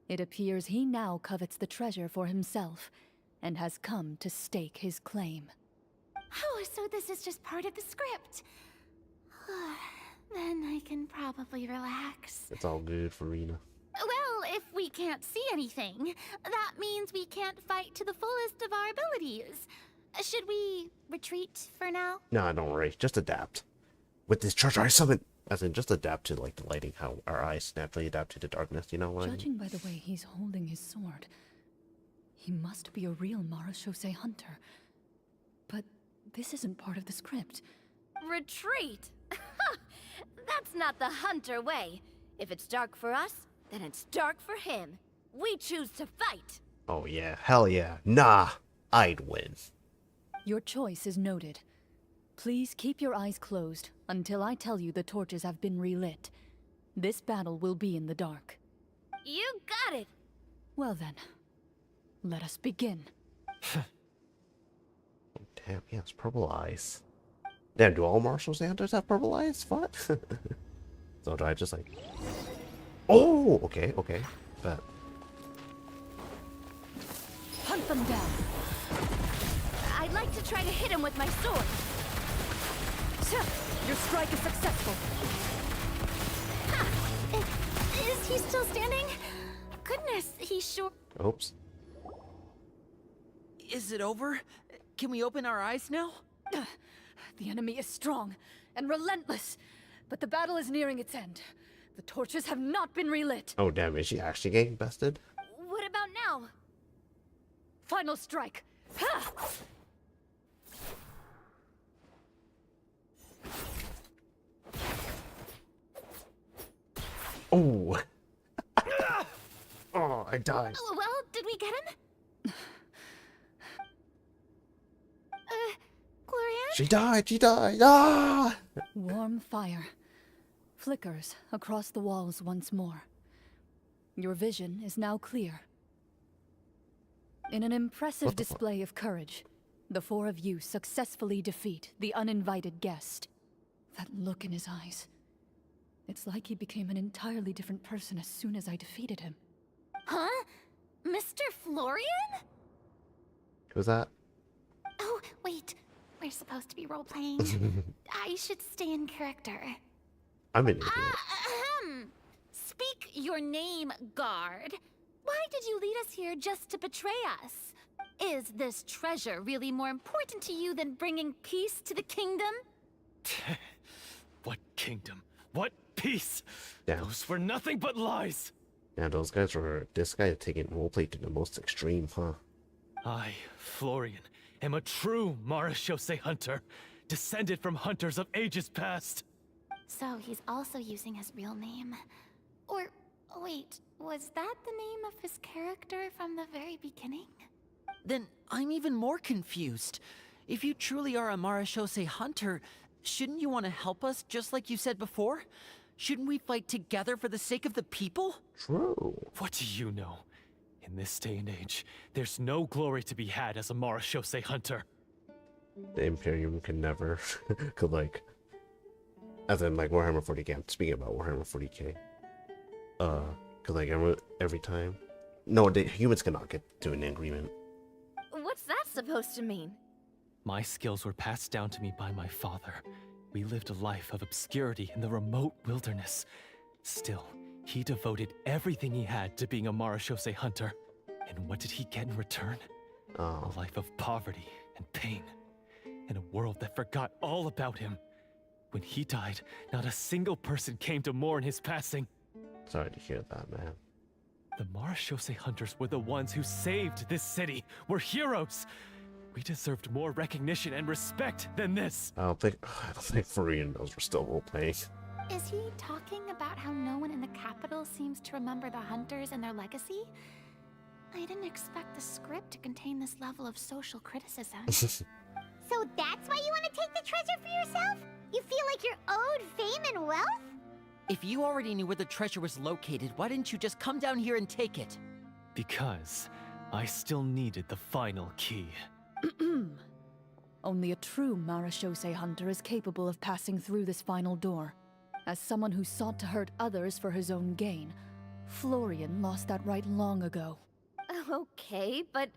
It appears he now covets the treasure for himself, and has come to stake his claim.
Oh, so this is just part of the script. Then I can probably relax.
It's all good for Rena.
Well, if we can't see anything, that means we can't fight to the fullest of our abilities. Should we retreat for now?
Nah, don't worry. Just adapt. With this treasure I summon! As in, just adapt to, like, the lighting, how our eyes naturally adapt to the darkness, you know what I mean?
Judging by the way he's holding his sword, he must be a real Marachose hunter. But this isn't part of the script.
Retreat? That's not the hunter way. If it's dark for us, then it's dark for him. We choose to fight.
Oh yeah, hell yeah. Nah, I'd win.
Your choice is noted. Please keep your eyes closed until I tell you the torches have been relit. This battle will be in the dark.
You got it.
Well then, let us begin.
Oh, damn, he has purple eyes. Damn, do all Marshall hunters have purple eyes? What? So do I just like... Oh, okay, okay. Bet.
Hunt them down.
I'd like to try to hit him with my sword.
Your strike is successful.
Is he still standing? Goodness, he sure...
Oops.
Is it over? can we open our eyes now?
The enemy is strong and relentless, but the battle is nearing its end. The torches have not been relit.
Oh damn, is she actually getting bested?
What about now?
Final strike. Ha!
Oh. Oh, I died.
Oh, well, did we get him? Clorinde?
She died, she died. Ah!
Warm fire flickers across the walls once more. Your vision is now clear. In an impressive display of courage, the four of you successfully defeat the uninvited guest. That look in his eyes. It's like he became an entirely different person as soon as I defeated him.
Huh? Mr. Florian?
Who's that?
Oh, wait. We're supposed to be role-playing. I should stay in character.
I'm an idiot.
Speak your name, guard. Why did you lead us here just to betray us? Is this treasure really more important to you than bringing peace to the kingdom?
What kingdom? What peace?
Damn.
Those were nothing but lies.
Yeah, those guys were. This guy is taking roleplay to the most extreme, huh?
I, Florian, am a true Marashose hunter, descended from hunters of ages past.
So he's also using his real name. Or, wait, was that the name of his character from the very beginning?
Then I'm even more confused. If you truly are a Marashose hunter, shouldn't you want to help us just like you said before? Shouldn't we fight together for the sake of the people?
True.
What do you know? In this day and age, there's no glory to be had as a Marashose hunter.
The Imperium can never, could like, as in like Warhammer 40k. I'm speaking about Warhammer 40k. Cause like every time, no, the humans cannot get to an agreement.
What's that supposed to mean?
My skills were passed down to me by my father. We lived a life of obscurity in the remote wilderness. Still, he devoted everything he had to being a Marashose hunter. And what did he get in return?
Oh,
A life of poverty and pain. In a world that forgot all about him. When he died, not a single person came to mourn his passing.
sorry to hear that, man.
The Marashose hunters were the ones who saved this city. We're heroes. We deserved more recognition and respect than this.
I don't think Florian knows we're still roleplaying.
Is he talking about how no one in the capital seems to remember the hunters and their legacy? I didn't expect the script to contain this level of social criticism.
So that's why you want to take the treasure for yourself? You feel like you're owed fame and wealth?
If you already knew where the treasure was located, why didn't you just come down here and take it?
Because I still needed the final key.
Only a true Marashose hunter is capable of passing through this final door. As someone who sought to hurt others for his own gain, Florian lost that right long ago.
Okay, but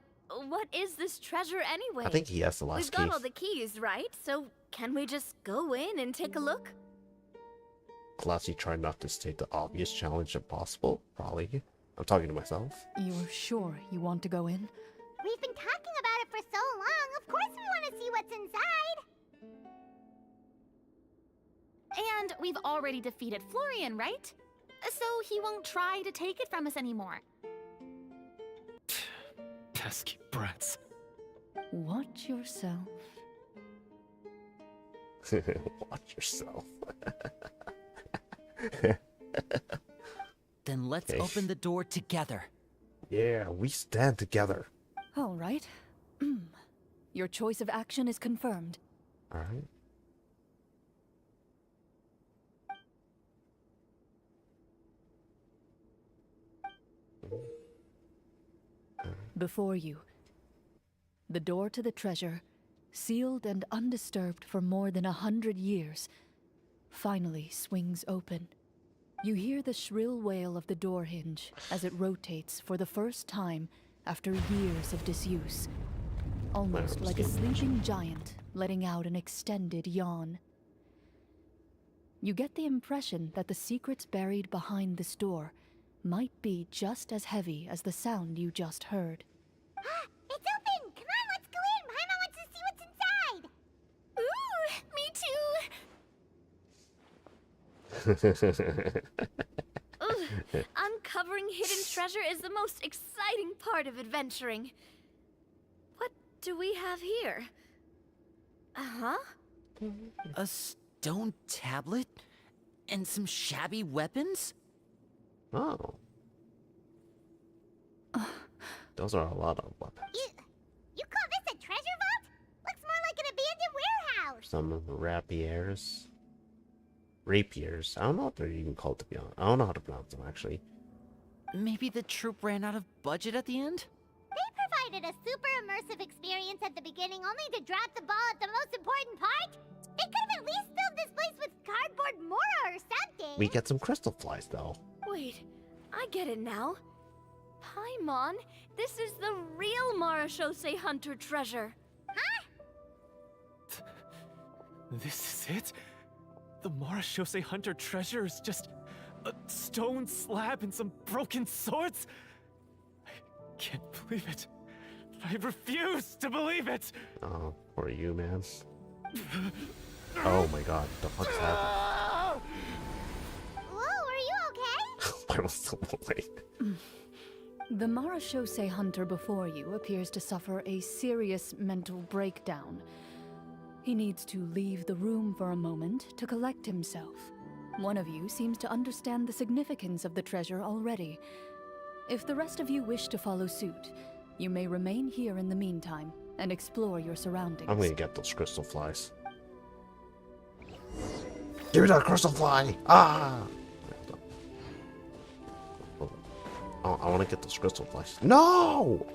what is this treasure anyway?
I think he has the last
We've
key.
got all the keys, right? So can we just go in and take a look?
Classy tried not to state the obvious challenge impossible. Probably. I'm talking to myself.
You're sure you want to go in?
We've been talking about it for so long. Of course we want to see what's inside.
And we've already defeated Florian, right? So he won't try to take it from us anymore.
Pesky brats.
Watch yourself.
Watch yourself.
Then let's
Okay.
open the door together.
Yeah, we stand together.
All right. Your choice of action is confirmed.
Alright.
Before you, the door to the treasure, sealed and undisturbed for more than 100 years, finally swings open. You hear the shrill wail of the door hinge as it rotates for the first time after years of disuse, almost like a sleeping giant letting out an extended yawn. You get the impression that the secrets buried behind this door might be just as heavy as the sound you just heard.
It's open! Come on, let's go in! Paimon wants to
Ugh, uncovering hidden treasure is the most exciting part of adventuring. What do we have here? Uh-huh.
A stone tablet? And some shabby weapons?
Oh. Those are a lot of weapons.
You call this a treasure vault? Looks more like an abandoned warehouse.
Some rapiers. Rapiers. I don't know what they're even called, to be honest. I don't know how to pronounce them, actually.
Maybe the troop ran out of budget at the end?
They provided a super immersive experience at the beginning only to drop the ball at the most important part? They could have at least filled this place with cardboard Mora or something.
We get some crystal flies, though.
Wait, I get it now. Paimon, this is the real Marachose Hunter treasure.
Huh?
This is it? The Marachose Hunter treasure is just a stone slab and some broken swords? I can't believe it. I refuse to believe it!
Oh, poor you, man. Oh my god, the fuck's happening?
Whoa, are you okay?
I was so late.
The Marachose Hunter before you appears to suffer a serious mental breakdown. He needs to leave the room for a moment to collect himself. One of you seems to understand the significance of the treasure already. If the rest of you wish to follow suit, you may remain here in the meantime and explore your surroundings.
I'm gonna get those crystal flies. Give me that crystal fly! Ah! Oh, I want to get those crystal flies. No!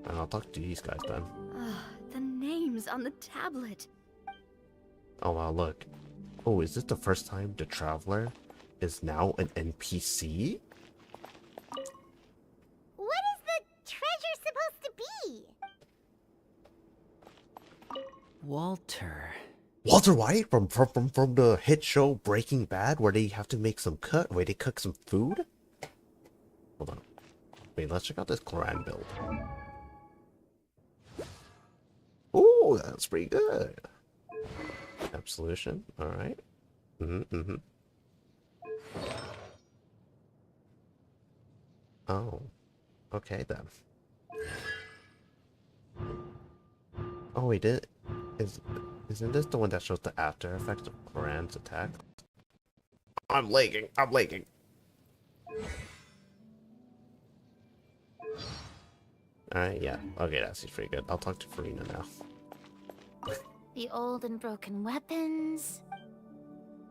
And I'll talk to these guys then.
The names on the tablet.
Oh wow, look. Oh, is this the first time the Traveler is now an NPC?
What is the treasure supposed to be?
Walter.
Walter White from the hit show Breaking Bad, where they have to make some they cook some food? Hold on. Wait, let's check out this Clorinde build. Oh, that's pretty good. Absolution. Alright. Oh. Okay then. Oh, wait, isn't this the one that shows the after effects of Clorinde's attack? I'm lagging. Alright, yeah. Okay, that seems pretty good. I'll talk to Farina now.
The old and broken weapons.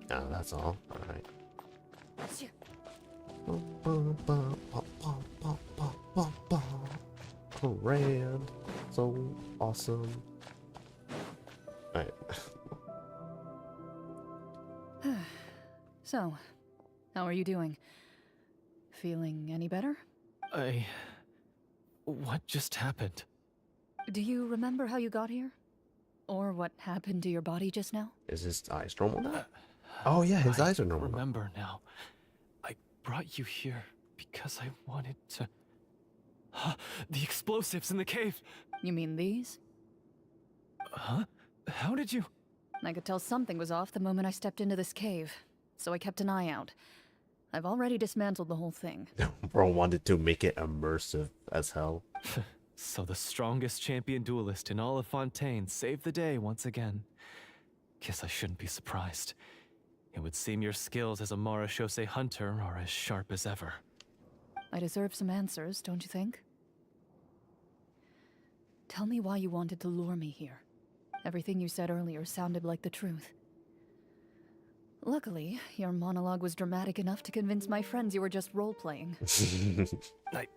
Oh, that's all. Alright. Clorinde. So awesome. Alright.
So, how are you doing? Feeling any better?
What just happened?
Do you remember how you got here? Or what happened to your body just now?
Is his eyes normal now? Oh yeah, his eyes are normal.
I remember now. I brought you here because I wanted to... The explosives in the cave!
You mean these?
Huh? How did you...
I could tell something was off the moment I stepped into this cave, so I kept an eye out. I've already dismantled the whole thing.
Bro wanted to make it immersive as hell.
So the strongest champion duelist in all of Fontaine saved the day once again. Guess I shouldn't be surprised. It would seem your skills as a Marachose hunter are as sharp as ever.
I deserve some answers, don't you think? Tell me why you wanted to lure me here. Everything you said earlier sounded like the truth. Luckily, your monologue was dramatic enough to convince my friends you were just role-playing.
I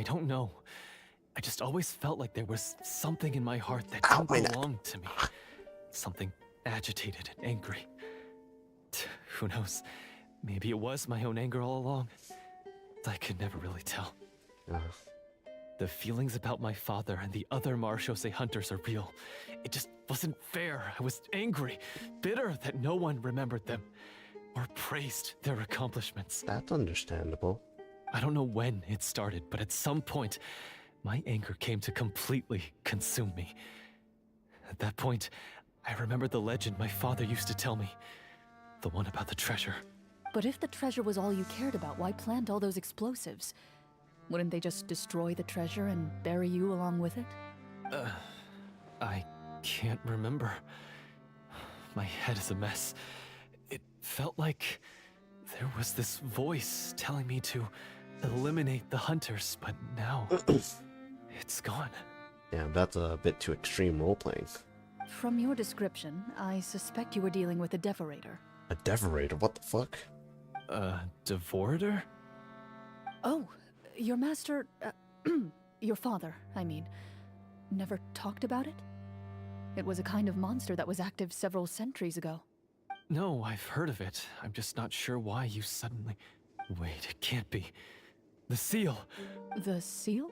don't know. I just always felt like there was something in my heart that didn't belong to me. Something agitated and angry. Who knows? Maybe it was my own anger all along. I could never really tell. The feelings about my father and the other Marachose hunters are real. It just wasn't fair. I was angry, bitter that no one remembered them or praised their accomplishments.
That's understandable.
I don't know when it started, but at some point, my anger came to completely consume me. At that point, I remembered the legend my father used to tell me. The one about the treasure.
But if the treasure was all you cared about, why plant all those explosives? Wouldn't they just destroy the treasure and bury you along with it?
I can't remember. My head is a mess. It felt like there was this voice telling me to eliminate the hunters, but now it's gone.
Damn, that's a bit too extreme role-playing.
From your description, I suspect you were dealing with a devorator.
A devorator? What the fuck?
Devorator?
Oh, your master... your father, I mean, never talked about it? It was a kind of monster that was active several centuries ago.
No, I've heard of it. I'm just not sure why you suddenly... Wait, it can't be. The seal!
The seal?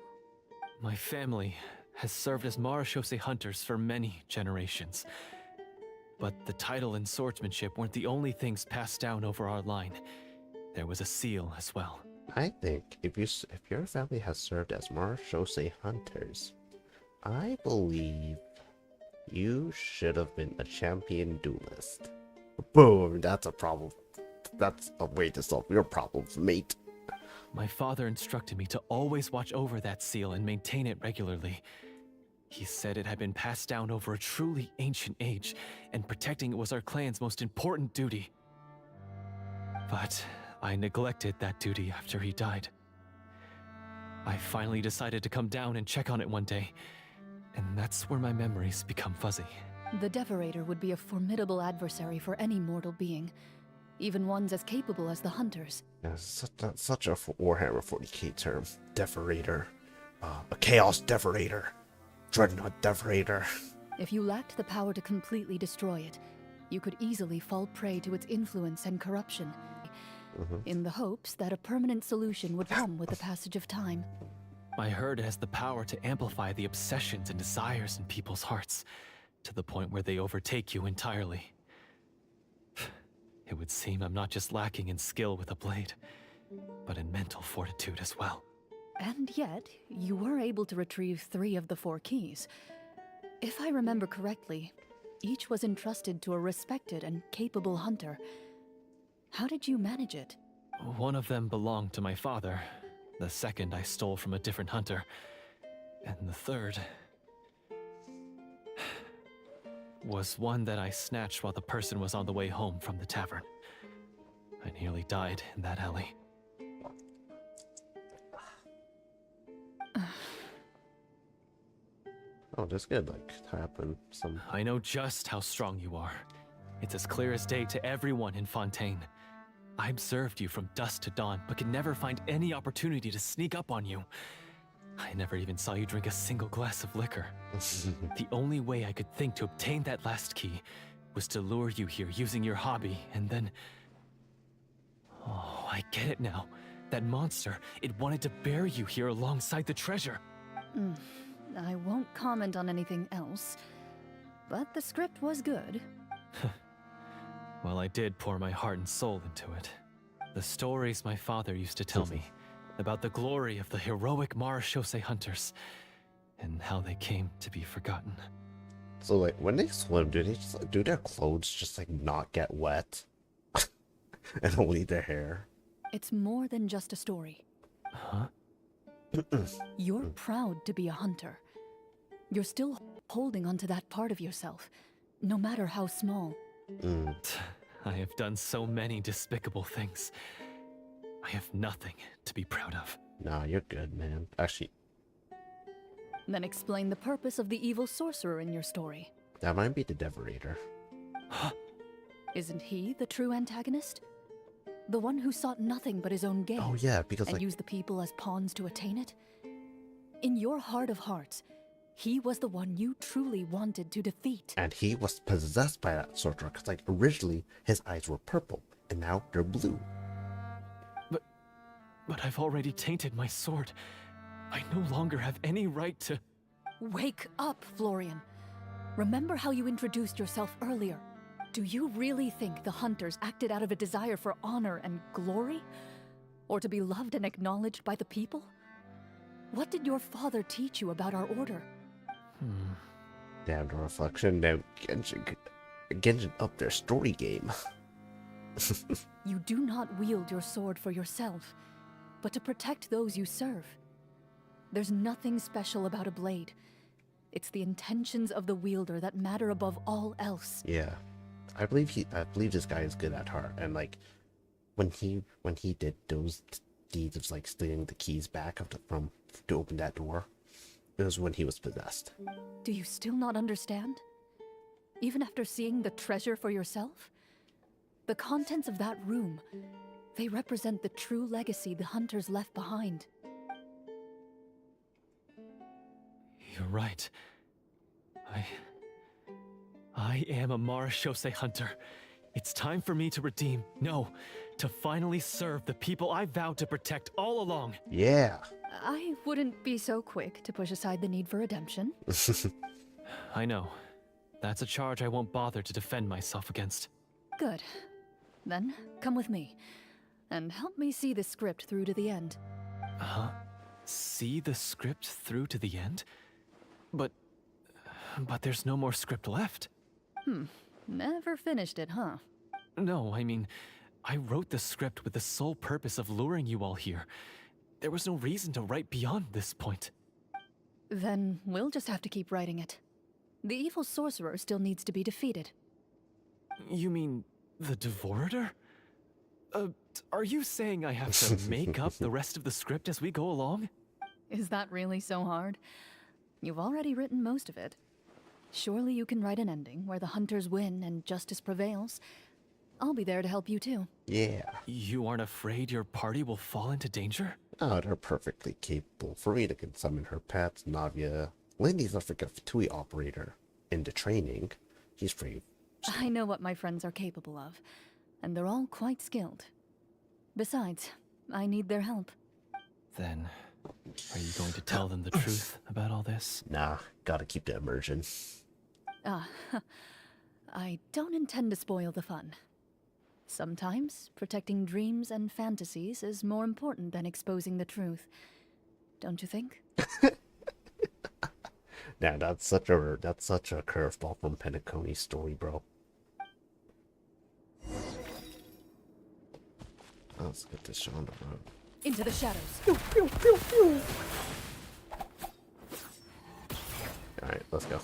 My family has served as Marechaussee hunters for many generations. But the title and swordsmanship weren't the only things passed down over our line. There was a seal as well.
I think if your family has served as Marechaussee hunters, I believe you should have been a champion duelist. Boom, that's a problem. That's a way to solve your problems, mate.
My father instructed me to always watch over that seal and maintain it regularly. He said it had been passed down over a truly ancient age, and protecting it was our clan's most important duty. But I neglected that duty after he died. I finally decided to come down and check on it one day, and that's where my memories become fuzzy.
The devorator would be a formidable adversary for any mortal being, even ones as capable as the hunters.
Yeah, such a Warhammer 40k term. Devorator. A chaos devorator. Dreadnought devorator.
If you lacked the power to completely destroy it, you could easily fall prey to its influence and corruption, in the hopes that a permanent solution would come with the passage of time.
I heard it has the power to amplify the obsessions and desires in people's hearts, to the point where they overtake you entirely. It would seem I'm not just lacking in skill with a blade, but in mental fortitude as well.
And yet, you were able to retrieve 3 of the 4 keys. If I remember correctly, each was entrusted to a respected and capable hunter. How did you manage it?
One of them belonged to my father. The second I stole from a different hunter. And the third was one that I snatched while the person was on the way home from the tavern. I nearly died in that alley.
Oh, that's good. Like, happen some.
I know just how strong you are. It's as clear as day to everyone in Fontaine. I observed you from dusk to dawn, but could never find any opportunity to sneak up on you. I never even saw you drink a single glass of liquor. The only way I could think to obtain that last key was to lure you here using your hobby, and then... Oh, I get it now. That monster, it wanted to bury you here alongside the treasure.
I won't comment on anything else, but the script was good.
Well, I did pour my heart and soul into it. The stories my father used to tell me about the glory of the heroic Marechaussee hunters and how they came to be forgotten.
So, like, when they swim, do their clothes just like not get wet, and only their hair?
It's more than just a story.
Huh?
You're proud to be a hunter. You're still holding onto that part of yourself, no matter how small.
I have done so many despicable things. I have nothing to be proud of.
Nah, you're good, man. Actually,
Then explain the purpose of the evil sorcerer in your story.
that might be the devorator.
Isn't he the true antagonist? The one who sought nothing but his own gain.
Oh yeah, because
and
like,
used the people as pawns to attain it? In your heart of hearts, he was the one you truly wanted to defeat.
and he was possessed by that sorcerer. Because like originally his eyes were purple, and now they're blue.
But I've already tainted my sword. I no longer have any right to...
Wake up, Florian. Remember how you introduced yourself earlier. Do you really think the hunters acted out of a desire for honor and glory? Or to be loved and acknowledged by the people? What did your father teach you about our order?
Damn, the reflection. Now Genshin upped their story game.
You do not wield your sword for yourself, but to protect those you serve. There's nothing special about a blade. It's the intentions of the wielder that matter above all else.
Yeah. I believe this guy is good at heart, and like when he did those deeds of like stealing the keys back to open that door, it was when he was possessed.
Do you still not understand? Even after seeing the treasure for yourself? The contents of that room, they represent the true legacy the hunters left behind.
You're right. I am a Marashose hunter. It's time for me to redeem, no, to finally serve the people I vowed to protect all along.
Yeah.
I wouldn't be so quick to push aside the need for redemption.
I know. That's a charge I won't bother to defend myself against.
Good. Then, come with me, and help me see the script through to the end.
Huh? See the script through to the end? But there's no more script left.
Never finished it, huh?
No, I mean, I wrote the script with the sole purpose of luring you all here. There was no reason to write beyond this point.
Then we'll just have to keep writing it. The evil sorcerer still needs to be defeated.
You mean the Devorator? Are you saying I have to make up the rest of the script as we go along?
Is that really so hard? You've already written most of it. Surely you can write an ending where the hunters win and justice prevails. I'll be there to help you too.
Yeah.
You aren't afraid your party will fall into danger?
Oh, they're perfectly capable. Farida can summon her pets, Navia. Lindy's a freaking Fatui operator. Into training. She's free.
I know what my friends are capable of, and they're all quite skilled. Besides, I need their help.
Then, are you going to tell them the truth about all this?
Nah, gotta keep the immersion.
I don't intend to spoil the fun. Sometimes, protecting dreams and fantasies is more important than exposing the truth. Don't you think?
Nah, that's such a curveball from Penaconi's story, bro. Let's get this show on the road.
Into the shadows.
Alright, let's go.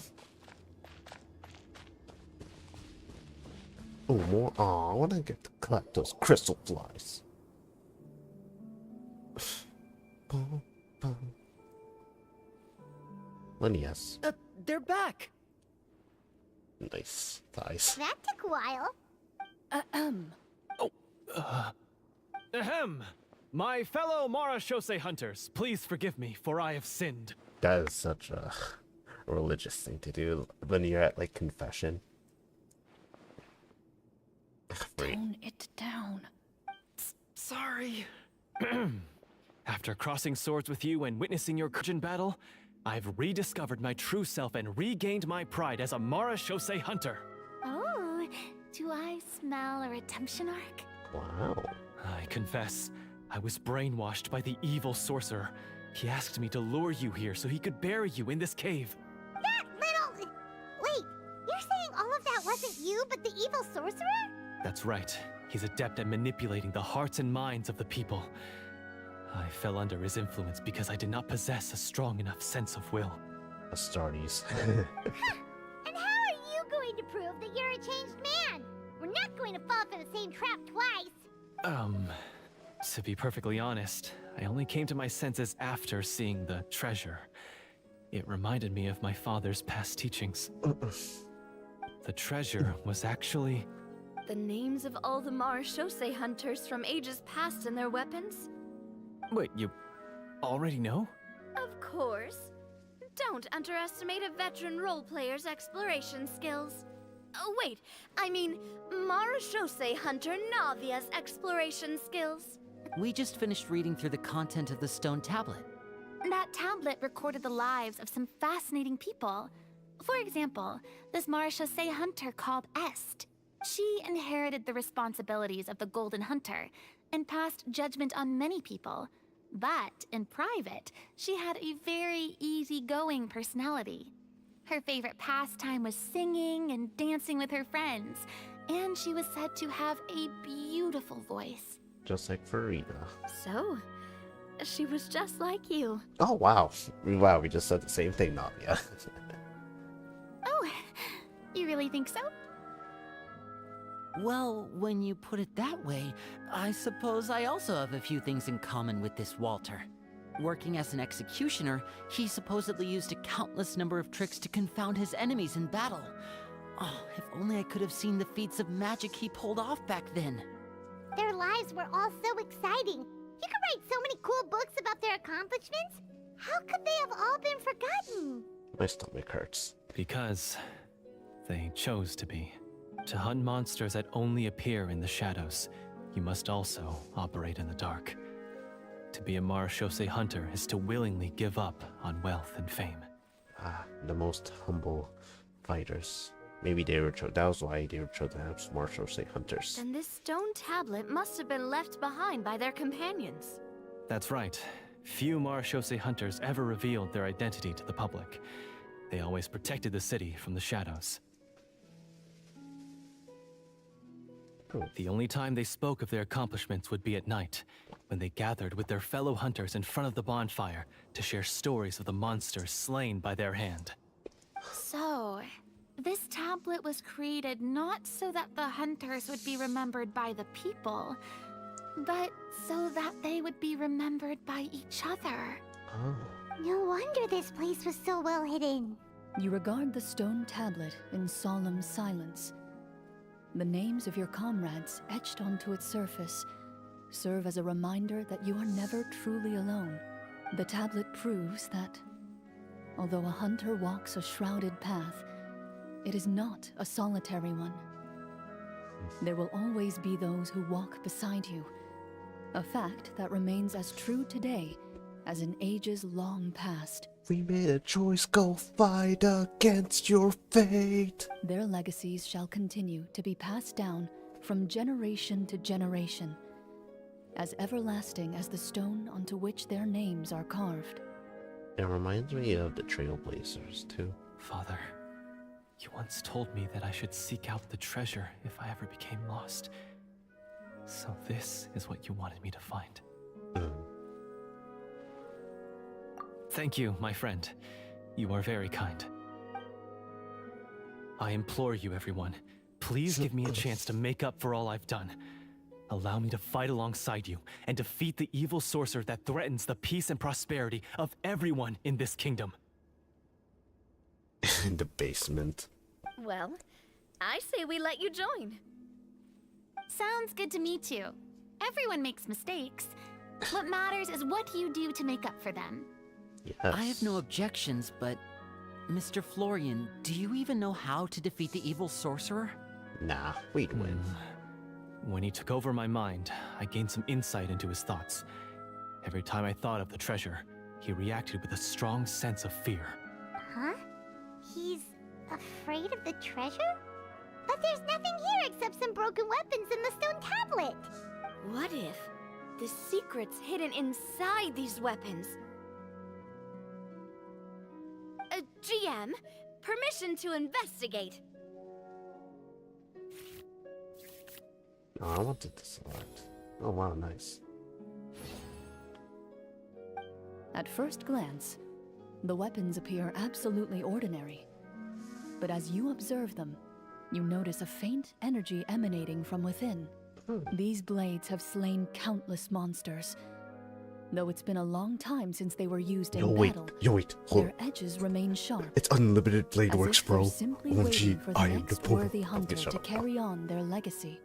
Oh, more. Aw, I want to get to collect those crystal flies. Lenny, yes.
They're back!
Nice thighs.
That took a while.
Ahem! My fellow Marashose hunters, please forgive me, for I have sinned.
That is such a religious thing to do when you're at, like, confession.
Tone it down.
Sorry. After crossing swords with you and witnessing your courage in battle, I've rediscovered my true self and regained my pride as a Marashose hunter.
Oh, do I smell a redemption arc?
Wow.
I confess, I was brainwashed by the evil sorcerer. He asked me to lure you here so he could bury you in this cave.
That little... Wait, you're saying all of that wasn't you, but the evil sorcerer?
That's right. He's adept at manipulating the hearts and minds of the people. I fell under his influence because I did not possess a strong enough sense of will.
Astartes.
And how are you going to prove that you're a changed man? We're not going to fall for the same trap twice.
To be perfectly honest, I only came to my senses after seeing the treasure. It reminded me of my father's past teachings. The treasure was actually...
The names of all the Marashose hunters from ages past and their weapons?
Wait, you already know?
Of course. Don't underestimate a veteran role player's exploration skills. Oh, wait, I mean Marashose hunter Navia's exploration skills.
We just finished reading through the content of the stone tablet.
That tablet recorded the lives of some fascinating people. For example, this Marashose hunter called Est. She inherited the responsibilities of the Golden Hunter and passed judgment on many people. But in private, she had a very easygoing personality. Her favorite pastime was singing and dancing with her friends, and she was said to have a beautiful voice.
Just like Farina.
So, she was just like you.
Oh, wow. Wow, we just said the same thing, Navia.
Oh, you really think so?
Well, when you put it that way, I suppose I also have a few things in common with this Walter. Working as an executioner, he supposedly used a countless number of tricks to confound his enemies in battle. Oh, if only I could have seen the feats of magic he pulled off back then.
Their lives were all so exciting. You could write so many cool books about their accomplishments. How could they have all been forgotten?
My stomach hurts.
Because they chose to be. To hunt monsters that only appear in the shadows, you must also operate in the dark. To be a Marechaussee hunter is to willingly give up on wealth and fame.
Ah, the most humble fighters. Maybe they were that was why they were chosen as Marechaussee hunters.
Then this stone tablet must have been left behind by their companions.
That's right. Few Marechaussee hunters ever revealed their identity to the public. They always protected the city from the shadows. The only time they spoke of their accomplishments would be at night, when they gathered with their fellow hunters in front of the bonfire to share stories of the monsters slain by their hand.
So, this tablet was created not so that the hunters would be remembered by the people, but so that they would be remembered by each other.
Oh.
No wonder this place was so well hidden.
You regard the stone tablet in solemn silence. The names of your comrades etched onto its surface serve as a reminder that you are never truly alone. The tablet proves that, although a hunter walks a shrouded path, it is not a solitary one. There will always be those who walk beside you, a fact that remains as true today as in ages long past.
We made a choice, go fight against your fate.
Their legacies shall continue to be passed down from generation to generation, as everlasting as the stone onto which their names are carved.
It reminds me of the Trailblazers, too.
Father, you once told me that I should seek out the treasure if I ever became lost. So this is what you wanted me to find. Thank you, my friend. You are very kind. I implore you, everyone, please give me a chance to make up for all I've done. Allow me to fight alongside you and defeat the evil sorcerer that threatens the peace and prosperity of everyone in this kingdom.
In the basement.
Well, I say we let you join.
Sounds good to me too. Everyone makes mistakes. What matters is what you do to make up for them.
Yes.
I have no objections, but Mr. Florian, do you even know how to defeat the evil sorcerer?
Nah, we'd win.
When he took over my mind, I gained some insight into his thoughts. Every time I thought of the treasure, he reacted with a strong sense of fear.
Huh? He's afraid of the treasure? But there's nothing here except some broken weapons and the stone tablet.
What if the secret's hidden inside these weapons? GM, permission to investigate.
Oh, I wanted to select. Oh, wow, nice.
At first glance, the weapons appear absolutely ordinary. But as you observe them, you notice a faint energy emanating from within. These blades have slain countless monsters. Though it's been a long time since they were used in battle,
Wait, hold
their
on.
edges remain sharp.
It's unlimited blade
As
works,
if they're
bro.
simply
OMG,
waiting for the
I am the
next
poor.
worthy hunter
shut
to
up.
carry on their legacy.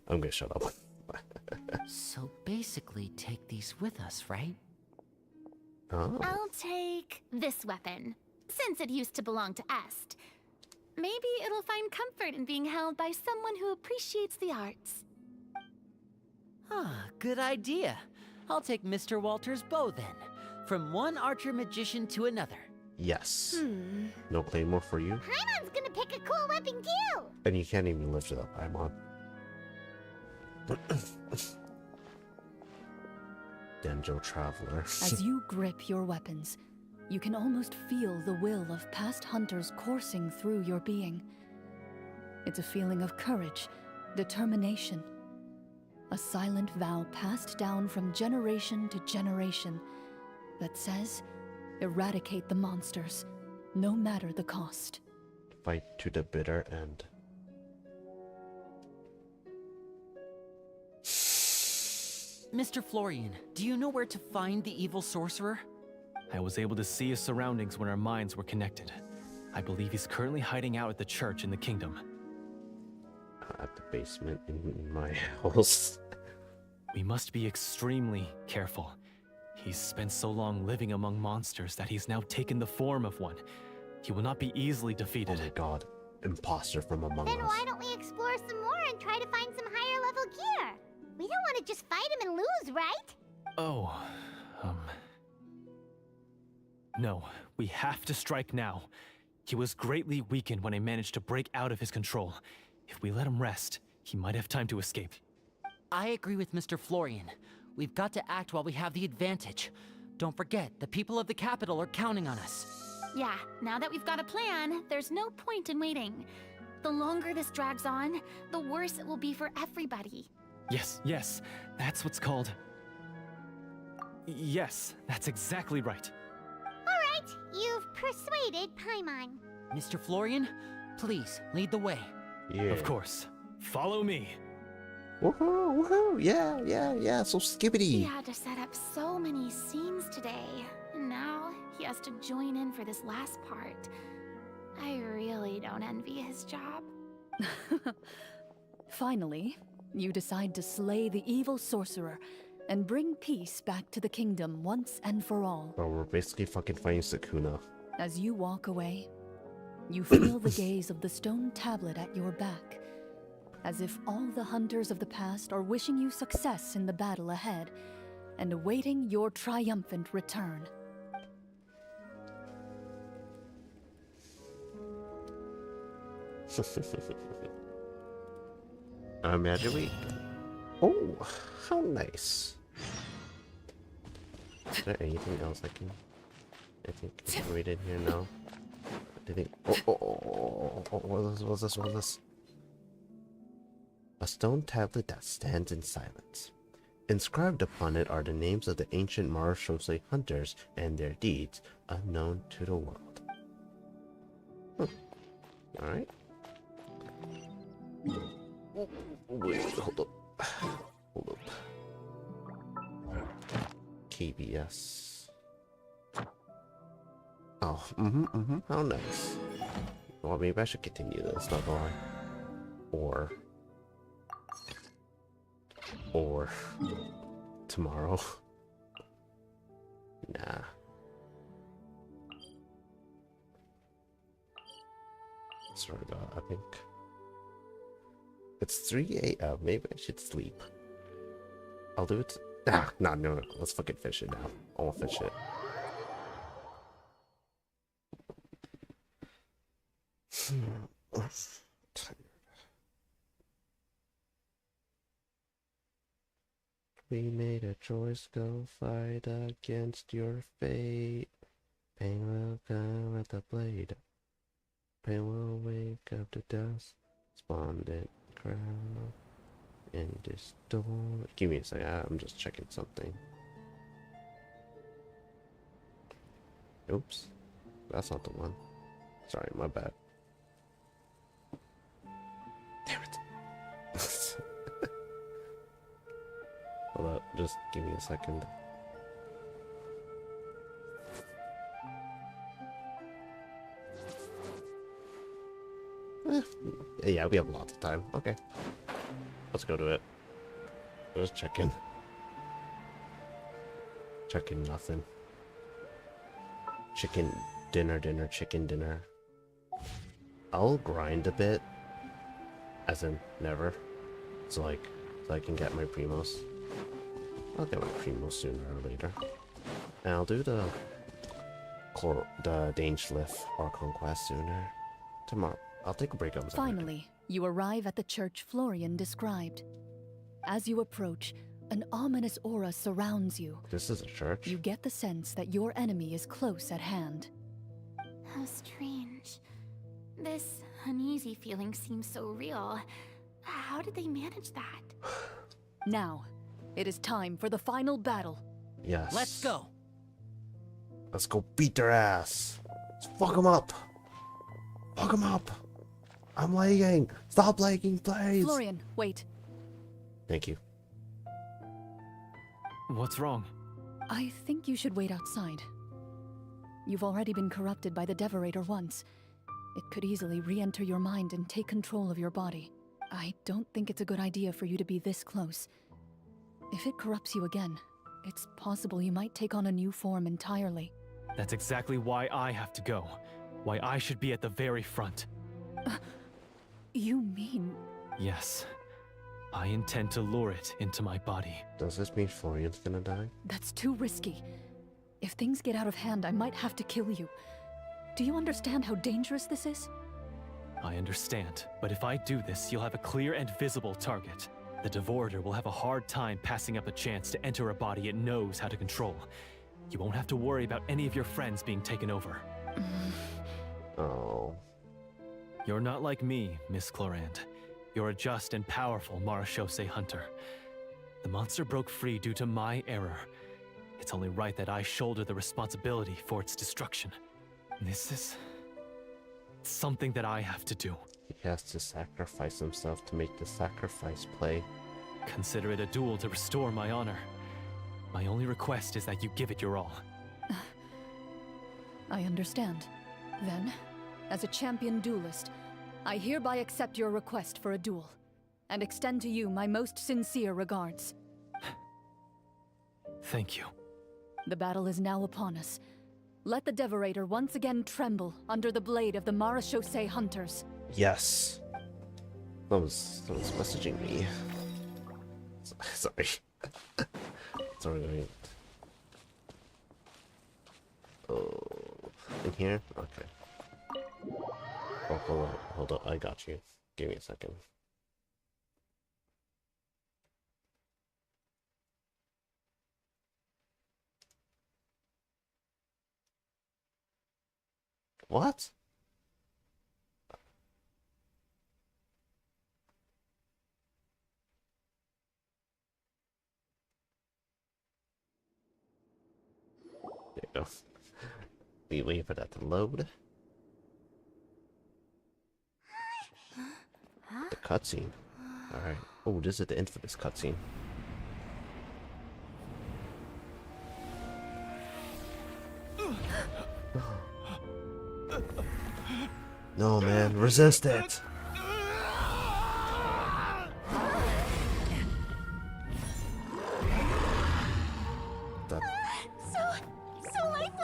I'm gonna shut up.
So basically, take these with us, right?
Oh.
I'll take this weapon, since it used to belong to Est. Maybe it'll find comfort in being held by someone who appreciates the arts.
Ah, good idea. I'll take Mr. Walter's bow then. From one archer magician to another.
Yes. No claymore for you?
Paimon's gonna pick a cool weapon too!
And you can't even lift it up, Paimon. Denjo Traveler.
As you grip your weapons, you can almost feel the will of past hunters coursing through your being. It's a feeling of courage, determination, a silent vow passed down from generation to generation that says, eradicate the monsters, no matter the cost.
Fight to the bitter end.
Mr. Florian, do you know where to find the evil sorcerer?
I was able to see his surroundings when our minds were connected. I believe he's currently hiding out at the church in the kingdom.
At the basement in my house.
We must be extremely careful. He's spent so long living among monsters that he's now taken the form of one. He will not be easily defeated.
Oh my god. Imposter from among
Then
us.
why don't we explore some more and try to find some higher level gear? We don't want to just fight him and lose, right?
Oh, No, we have to strike now. He was greatly weakened when I managed to break out of his control. If we let him rest, he might have time to escape.
I agree with Mr. Florian. We've got to act while we have the advantage. Don't forget, the people of the capital are counting on us.
Yeah, now that we've got a plan, there's no point in waiting. The longer this drags on, the worse it will be for everybody.
Yes, that's what's called... Yes, that's exactly right.
Alright, you've persuaded Paimon.
Mr. Florian, please, lead the way.
Yeah.
Of course. Follow me.
Woohoo, woohoo, yeah, so
He
skibbity.
had to set up so many scenes today, and now he has to join in for this last part. I really don't envy his job.
Finally, you decide to slay the evil sorcerer and bring peace back to the kingdom once and for all.
Bro, we're basically fucking fighting Sukuna.
As you walk away, you feel the gaze of the stone tablet at your back, as if all the hunters of the past are wishing you success in the battle ahead and awaiting your triumphant return.
Imagine we... Oh, how nice. Is there anything else I can read in here now? I think... What's this? A stone tablet that stands in silence. Inscribed upon it are the names of the ancient Marshosei hunters and their deeds, unknown to the world. Alright. Wait, hold up. Hold up. KBS. Oh, how nice. Well, maybe I should continue this, not gonna lie. Or tomorrow. Nah. Sorry about, I think it's 3 a.m. Maybe I should sleep. I'll do it. No. Let's fucking fish it now. I won't fish it. Tired. We made a choice, go fight against your fate. Pain will come with the blade. Pain will wake up to dust. Despondent crowd in this door. Give me a second, I'm just checking something. Oops. That's not the one. Sorry, my bad. Damn it. Hold up, just give me a second. Yeah, we have lots of time. Okay. Let's go to it. Just checking. Checking nothing. Chicken dinner, chicken dinner. I'll grind a bit. As in, never. So I can get my Primos. I'll get my Primos sooner or later. And I'll do the Dangelith or Conquest sooner. Tomorrow. I'll take a break on
Finally, you arrive at the church Florian described. As you approach, An ominous aura surrounds you.
This is a church.
You get the sense that your enemy is close at hand.
How strange. This uneasy feeling seems so real. How did they manage that?
Now, it is time for the final battle.
Yes.
Let's go.
Let's go beat their ass. Let's fuck them up. Fuck them up. I'm lagging. Stop lagging, please.
Florian, wait.
Thank you.
What's wrong?
I think you should wait outside. You've already been corrupted by the Devorator once. It could easily re-enter your mind and take control of your body. I don't think it's a good idea for you to be this close. If it corrupts you again, it's possible you might take on a new form entirely.
That's exactly why I have to go. Why I should be at the very front.
You mean...
Yes. I intend to lure it into my body.
Does this mean Florian's gonna die?
That's too risky. If things get out of hand, I might have to kill you. Do you understand how dangerous this is?
I understand, but if I do this, you'll have a clear and visible target. The Devorator will have a hard time passing up a chance to enter a body it knows how to control. You won't have to worry about any of your friends being taken over.
Oh.
You're not like me, Miss Clorinde. You're a just and powerful Marechaussee hunter. The monster broke free due to my error. It's only right that I shoulder the responsibility for its destruction. This is... something that I have to do.
He has to sacrifice himself to make the sacrifice play.
Consider it a duel to restore my honor. My only request is that you give it your all.
I understand. Then, as a champion duelist, I hereby accept your request for a duel, and extend to you my most sincere regards.
Thank you.
The battle is now upon us. Let the Devorator once again tremble under the blade of the Marechaussee hunters.
Yes. Someone's messaging me. Sorry. Sorry. Oh, in here? Okay. Oh, hold on. I got you. Give me a second. What? There you go. We wait for that to load. The cutscene. Alright. Oh, this is the end for this cutscene. No, man. Resist it.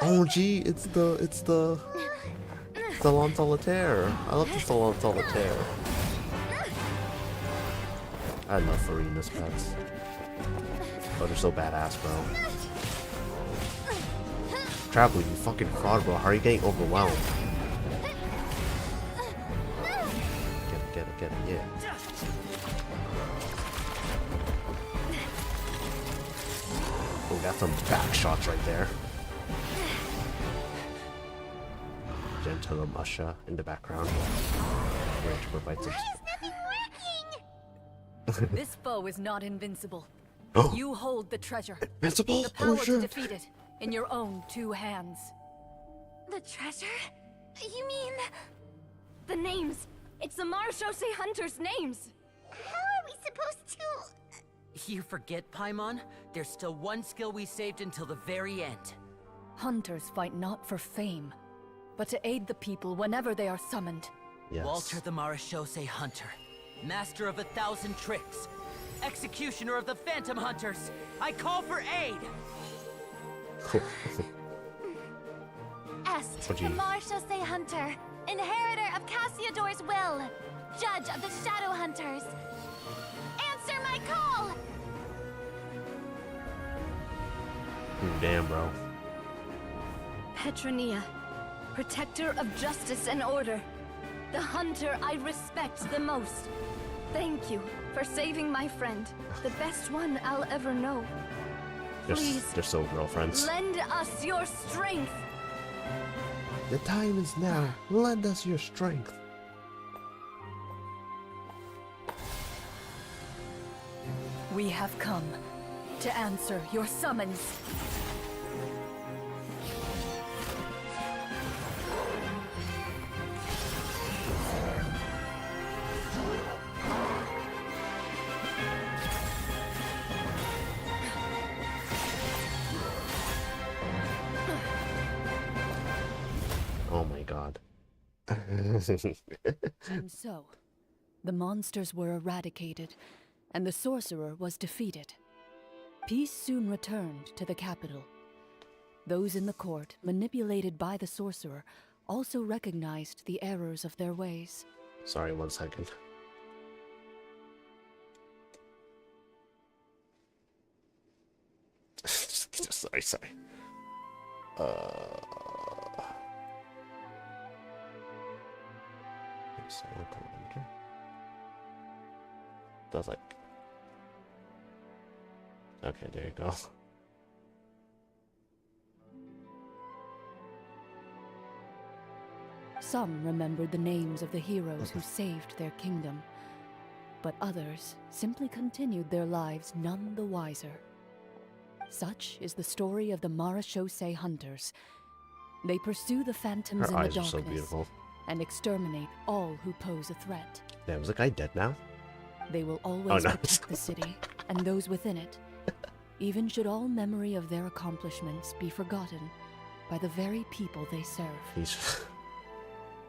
Oh, gee, it's the Salon Solitaire. I love the Salon Solitaire. I love Farina's pets. Oh, they're so badass, bro. Traveler, you fucking fraud, bro. How are you getting overwhelmed? Get it, yeah. Oh, got some back shots right there. Gentle Musha in the background. Ready to provide some.
This foe is not invincible.
Oh.
You hold the treasure.
Invincible?
The power
Oh,
to
shit.
defeat it in your own 2 hands.
The treasure? You mean... the names. It's the Marechaussee hunters' names.
How are we supposed to...
You forget, Paimon? There's still one skill we saved until the very end.
Hunters fight not for fame, but to aid the people whenever they are summoned.
Yes.
Walter the Marechaussee Hunter, master of 1,000 tricks, executioner of the Phantom Hunters, I call for aid!
Est,
Oh,
the
gee.
Marechaussee Hunter, inheritor of Cassiodor's will, judge of the Shadow Hunters. Answer my call!
Damn, bro.
Petronia, protector of justice and order. The hunter I respect the most. Thank you for saving my friend, the best one I'll ever know. Please,
They're so girlfriends.
lend us your strength.
The time is now. Lend us your strength.
We have come to answer your summons.
Oh my god.
And so, the monsters were eradicated, and the sorcerer was defeated. Peace soon returned to the capital. Those in the court, manipulated by the sorcerer, also recognized the errors of their ways.
Sorry, 1 second. Sorry. That's like... Okay, there you go.
Some remembered the names of the heroes who saved their kingdom, but others simply continued their lives none the wiser. Such is the story of the Marechaussee Hunters. They pursue the phantoms
Her
in the
eyes are so
darkness
beautiful.
and exterminate all who pose a threat.
Damn, is the guy dead now?
They will always
no.
protect the city and those within it, even should all memory of their accomplishments be forgotten by the very people they serve.
He's...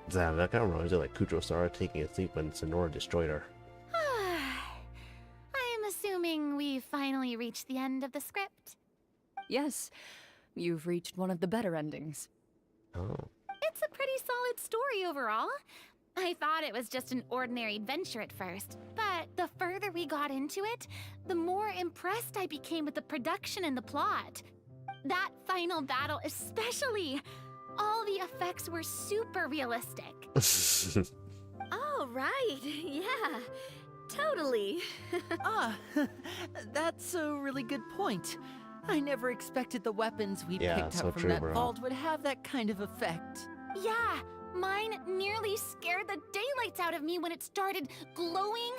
Damn, that kind of reminds me of like Kudrosara taking a sleep when Sonora destroyed her.
I am assuming we've finally reached the end of the script.
Yes, you've reached one of the better endings.
Oh.
It's a pretty solid story overall. I thought it was just an ordinary adventure at first, but the further we got into it, the more impressed I became with the production and the plot. That final battle especially. All the effects were super realistic.
Oh, right. Yeah, totally.
That's a really good point. I never expected the weapons we
Yeah,
picked
so
up from
true,
that
bro.
vault would have that kind of effect.
Yeah, mine nearly scared the daylights out of me when it started glowing.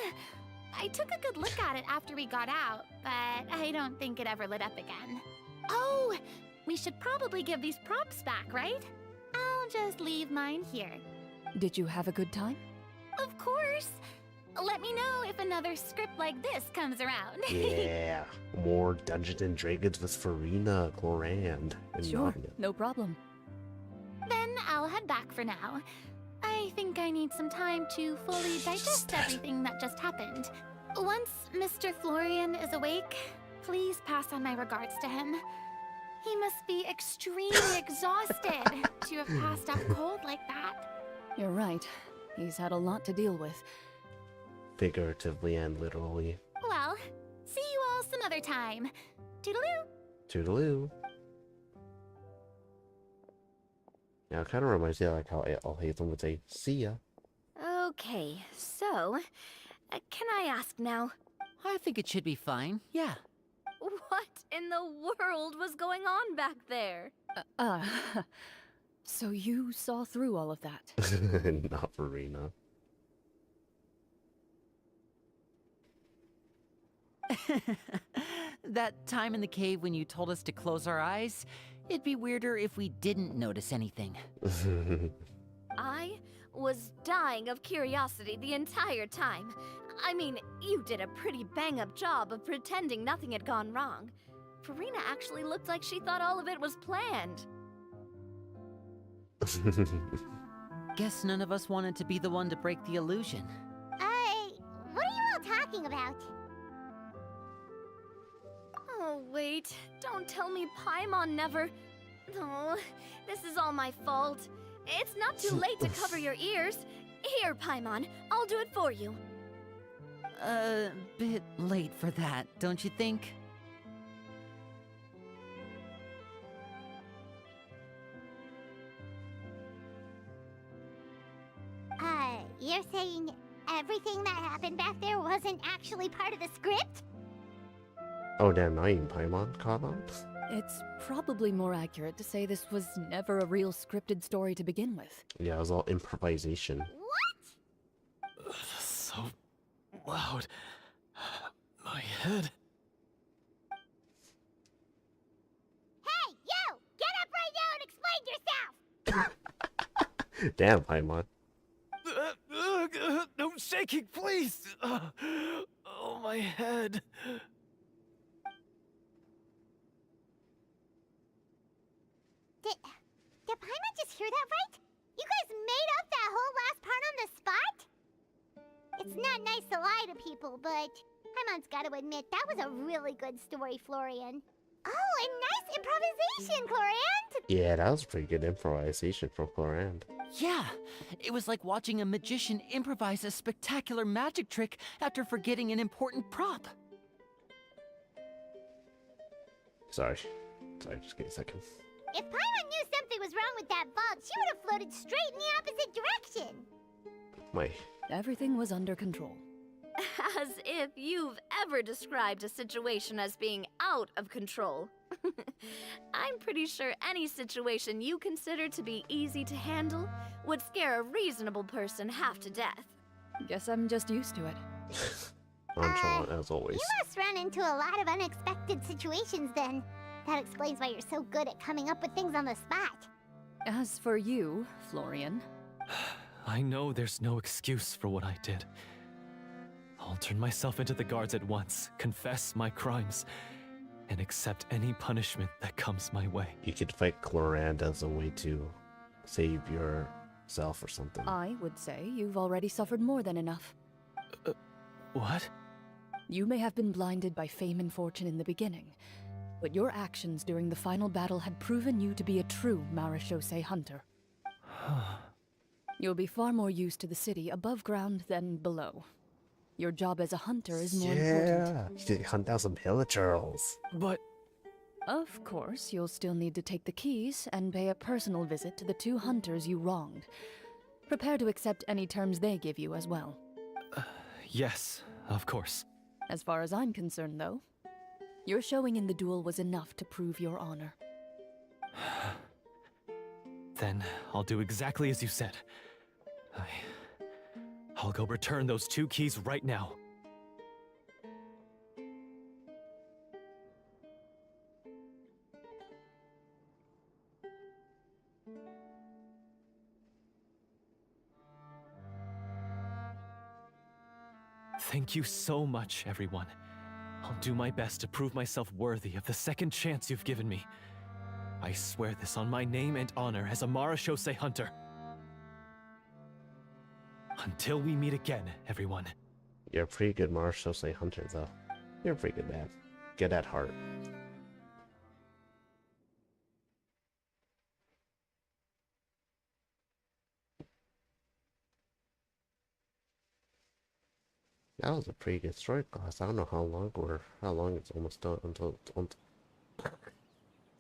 I took a good look at it after we got out, but I don't think it ever lit up again. Oh, we should probably give these props back, right? I'll just leave mine here.
Did you have a good time?
Of course. Let me know if another script like this comes around.
Yeah, more Dungeons and Dragons with Farina, Clorinde, and
Sure,
Nanya.
no problem.
Then I'll head back for now. I think I need some time to fully digest everything that just happened. Once Mr. Florian is awake, please pass on my regards to him. He must be extremely exhausted to have passed out cold like that.
You're right. He's had a lot to deal with.
Figuratively and literally.
Well, see you all some other time. Toodaloo!
Toodaloo. Yeah, it kind of reminds me of like how Alhaitham would say, see ya.
Okay, so, can I ask now?
I think it should be fine, yeah.
What in the world was going on back there?
So you saw through all of that?
Not Farina.
That time in the cave when you told us to close our eyes, it'd be weirder if we didn't notice anything.
I was dying of curiosity the entire time. I mean, you did a pretty bang-up job of pretending nothing had gone wrong. Farina actually looked like she thought all of it was planned.
Guess none of us wanted to be the one to break the illusion.
What are you all talking about?
Oh, wait. Don't tell me Paimon never... Oh, this is all my fault. It's not too late to cover your ears. Here, Paimon. I'll do it for you.
Bit late for that, don't you think?
You're saying everything that happened back there wasn't actually part of the script?
Oh damn, now you Paimon caught on?
It's probably more accurate to say this was never a real scripted story to begin with.
Yeah, it was all improvisation.
What?
So loud. My head.
Hey, you! Get up right now and explain yourself!
Damn, Paimon.
No shaking, please. Oh, my head.
Did Paimon just hear that right? You guys made up that whole last part on the spot? It's not nice to lie to people, but Paimon's gotta admit, that was a really good story, Florian. Oh, and nice improvisation, Clorinde!
Yeah, that was pretty good improvisation from Clorinde.
Yeah, it was like watching a magician improvise a spectacular magic trick after forgetting an important prop.
Sorry, just give me a second.
If Paimon knew something was wrong with that vault, she would have floated straight in the opposite direction!
My...
Everything was under control.
As if you've ever described a situation as being out of control. I'm pretty sure any situation you consider to be easy to handle would scare a reasonable person half to death.
Guess I'm just used to it.
Nonchalant as always.
You must run into a lot of unexpected situations then. That explains why you're so good at coming up with things on the spot.
As for you, Florian,
I know there's no excuse for what I did. I'll turn myself into the guards at once, confess my crimes, and accept any punishment that comes my way.
You could fight Clorinde as a way to save yourself or something.
I would say you've already suffered more than enough.
What?
You may have been blinded by fame and fortune in the beginning, but your actions during the final battle had proven you to be a true Marechaussee hunter. You'll be far more used to the city above ground than below. Your job as a hunter is more important.
Yeah, you could hunt down some pillagers.
But
Of course, you'll still need to take the keys and pay a personal visit to the 2 hunters you wronged. Prepare to accept any terms they give you as well.
yes, of course.
As far as I'm concerned, though, your showing in the duel was enough to prove your honor.
Then I'll do exactly as you said. I'll go return those 2 keys right now. Thank you so much, everyone. I'll do my best to prove myself worthy of the second chance you've given me. I swear this on my name and honor as a Marechaussee hunter. Until we meet again, everyone.
You're a pretty good Marechaussee hunter, though. You're a pretty good man. Good at heart. That was a pretty good story class. I don't know how long it's almost done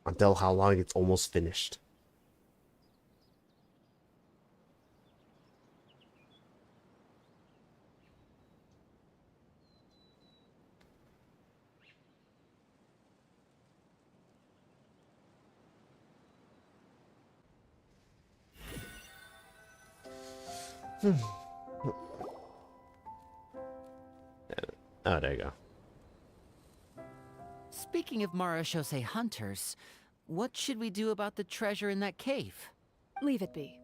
until how long it's almost finished. Oh, there you go.
Speaking of Marechaussee hunters, what should we do about the treasure in that cave?
Leave it be.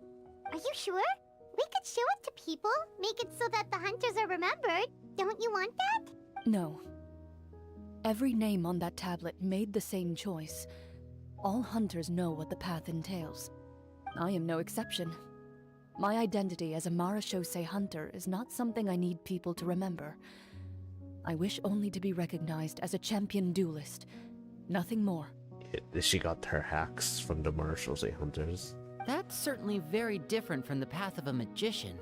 Are you sure? We could show it to people, make it so that the hunters are remembered. Don't you want that?
No. Every name on that tablet made the same choice. All hunters know what the path entails. I am no exception. My identity as a Marechaussee hunter is not something I need people to remember. I wish only to be recognized as a champion duelist. Nothing more.
She got her hacks from the Marechaussee hunters.
That's certainly very different from the path of a magician.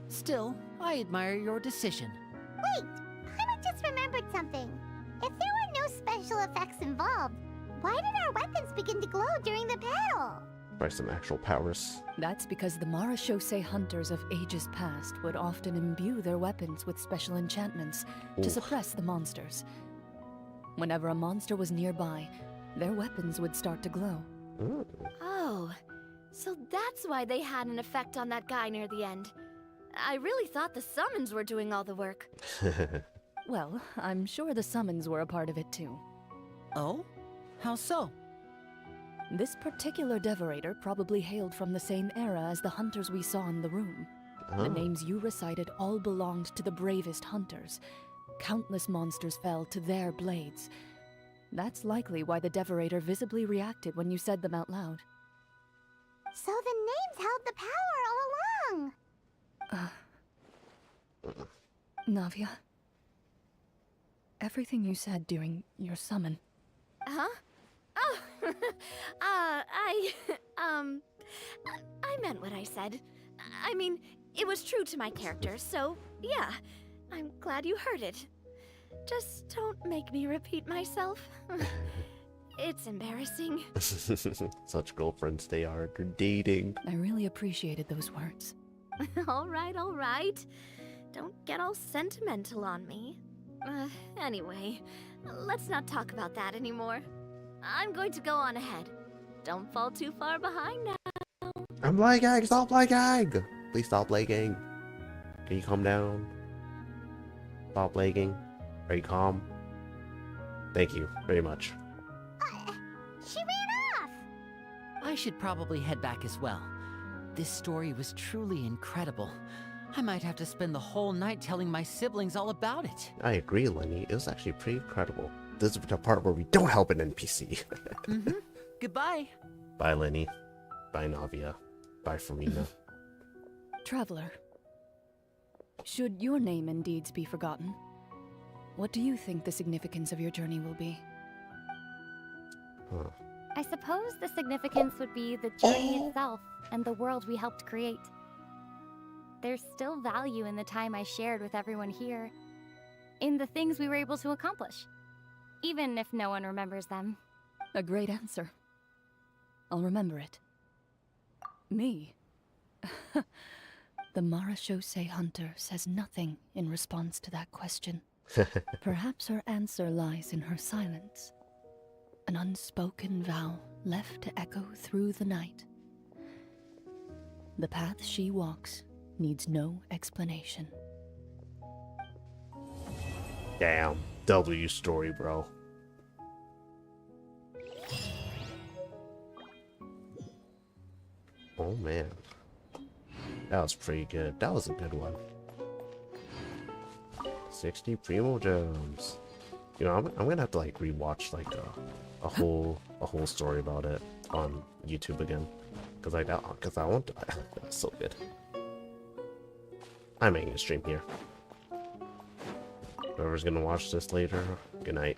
Still, I admire your decision.
Wait! Paimon just remembered something. If there were no special effects involved, why did our weapons begin to glow during the battle?
By some actual powers.
That's because the Marachose hunters of ages past would often imbue their weapons with special enchantments to
Ooh.
suppress the monsters. Whenever a monster was nearby, their weapons would start to glow.
Ooh.
Oh, so that's why they had an effect on that guy near the end. I really thought the summons were doing all the work.
Well, I'm sure the summons were a part of it too.
Oh? How so?
This particular Devorator probably hailed from the same era as the hunters we saw in the room.
Oh.
The names you recited all belonged to the bravest hunters. Countless monsters fell to their blades. That's likely why the Devorator visibly reacted when you said them out loud.
So the names held the power all along.
Navia, everything you said during your summon.
Huh? Oh, I meant what I said. I mean, it was true to my character, so yeah, I'm glad you heard it. Just don't make me repeat myself. It's embarrassing.
Such girlfriends they are. They're dating.
I really appreciated those words.
All right. Don't get all sentimental on me. Anyway, let's not talk about that anymore. I'm going to go on ahead. Don't fall too far behind now.
I'm lagging! Stop lagging! Please stop lagging. Can you calm down? Stop lagging. Are you calm? Thank you very much.
She ran off!
I should probably head back as well. This story was truly incredible. I might have to spend the whole night telling my siblings all about it.
I agree, Lenny. It was actually pretty incredible. This is the part where we don't help an NPC.
Goodbye.
Bye, Lenny. Bye, Navia. Bye, Farina.
Traveler, should your name and deeds be forgotten, what do you think the significance of your journey will be?
Huh.
I suppose the significance would be the journey itself and the world we helped create. There's still value in the time I shared with everyone here, in the things we were able to accomplish, even if no one remembers them.
A great answer. I'll remember it. Me? The Marachose hunter says nothing in response to that question. Perhaps her answer lies in her silence. An unspoken vow left to echo through the night. The path she walks needs no explanation.
Damn. W story, bro. Oh, man. That was pretty good. That was a good one. 60 Primo Gems. You know, I'm gonna have to like rewatch like a whole story about it on YouTube again, because I want to. That's so good. I'm making a stream here. Whoever's gonna watch this later, good night.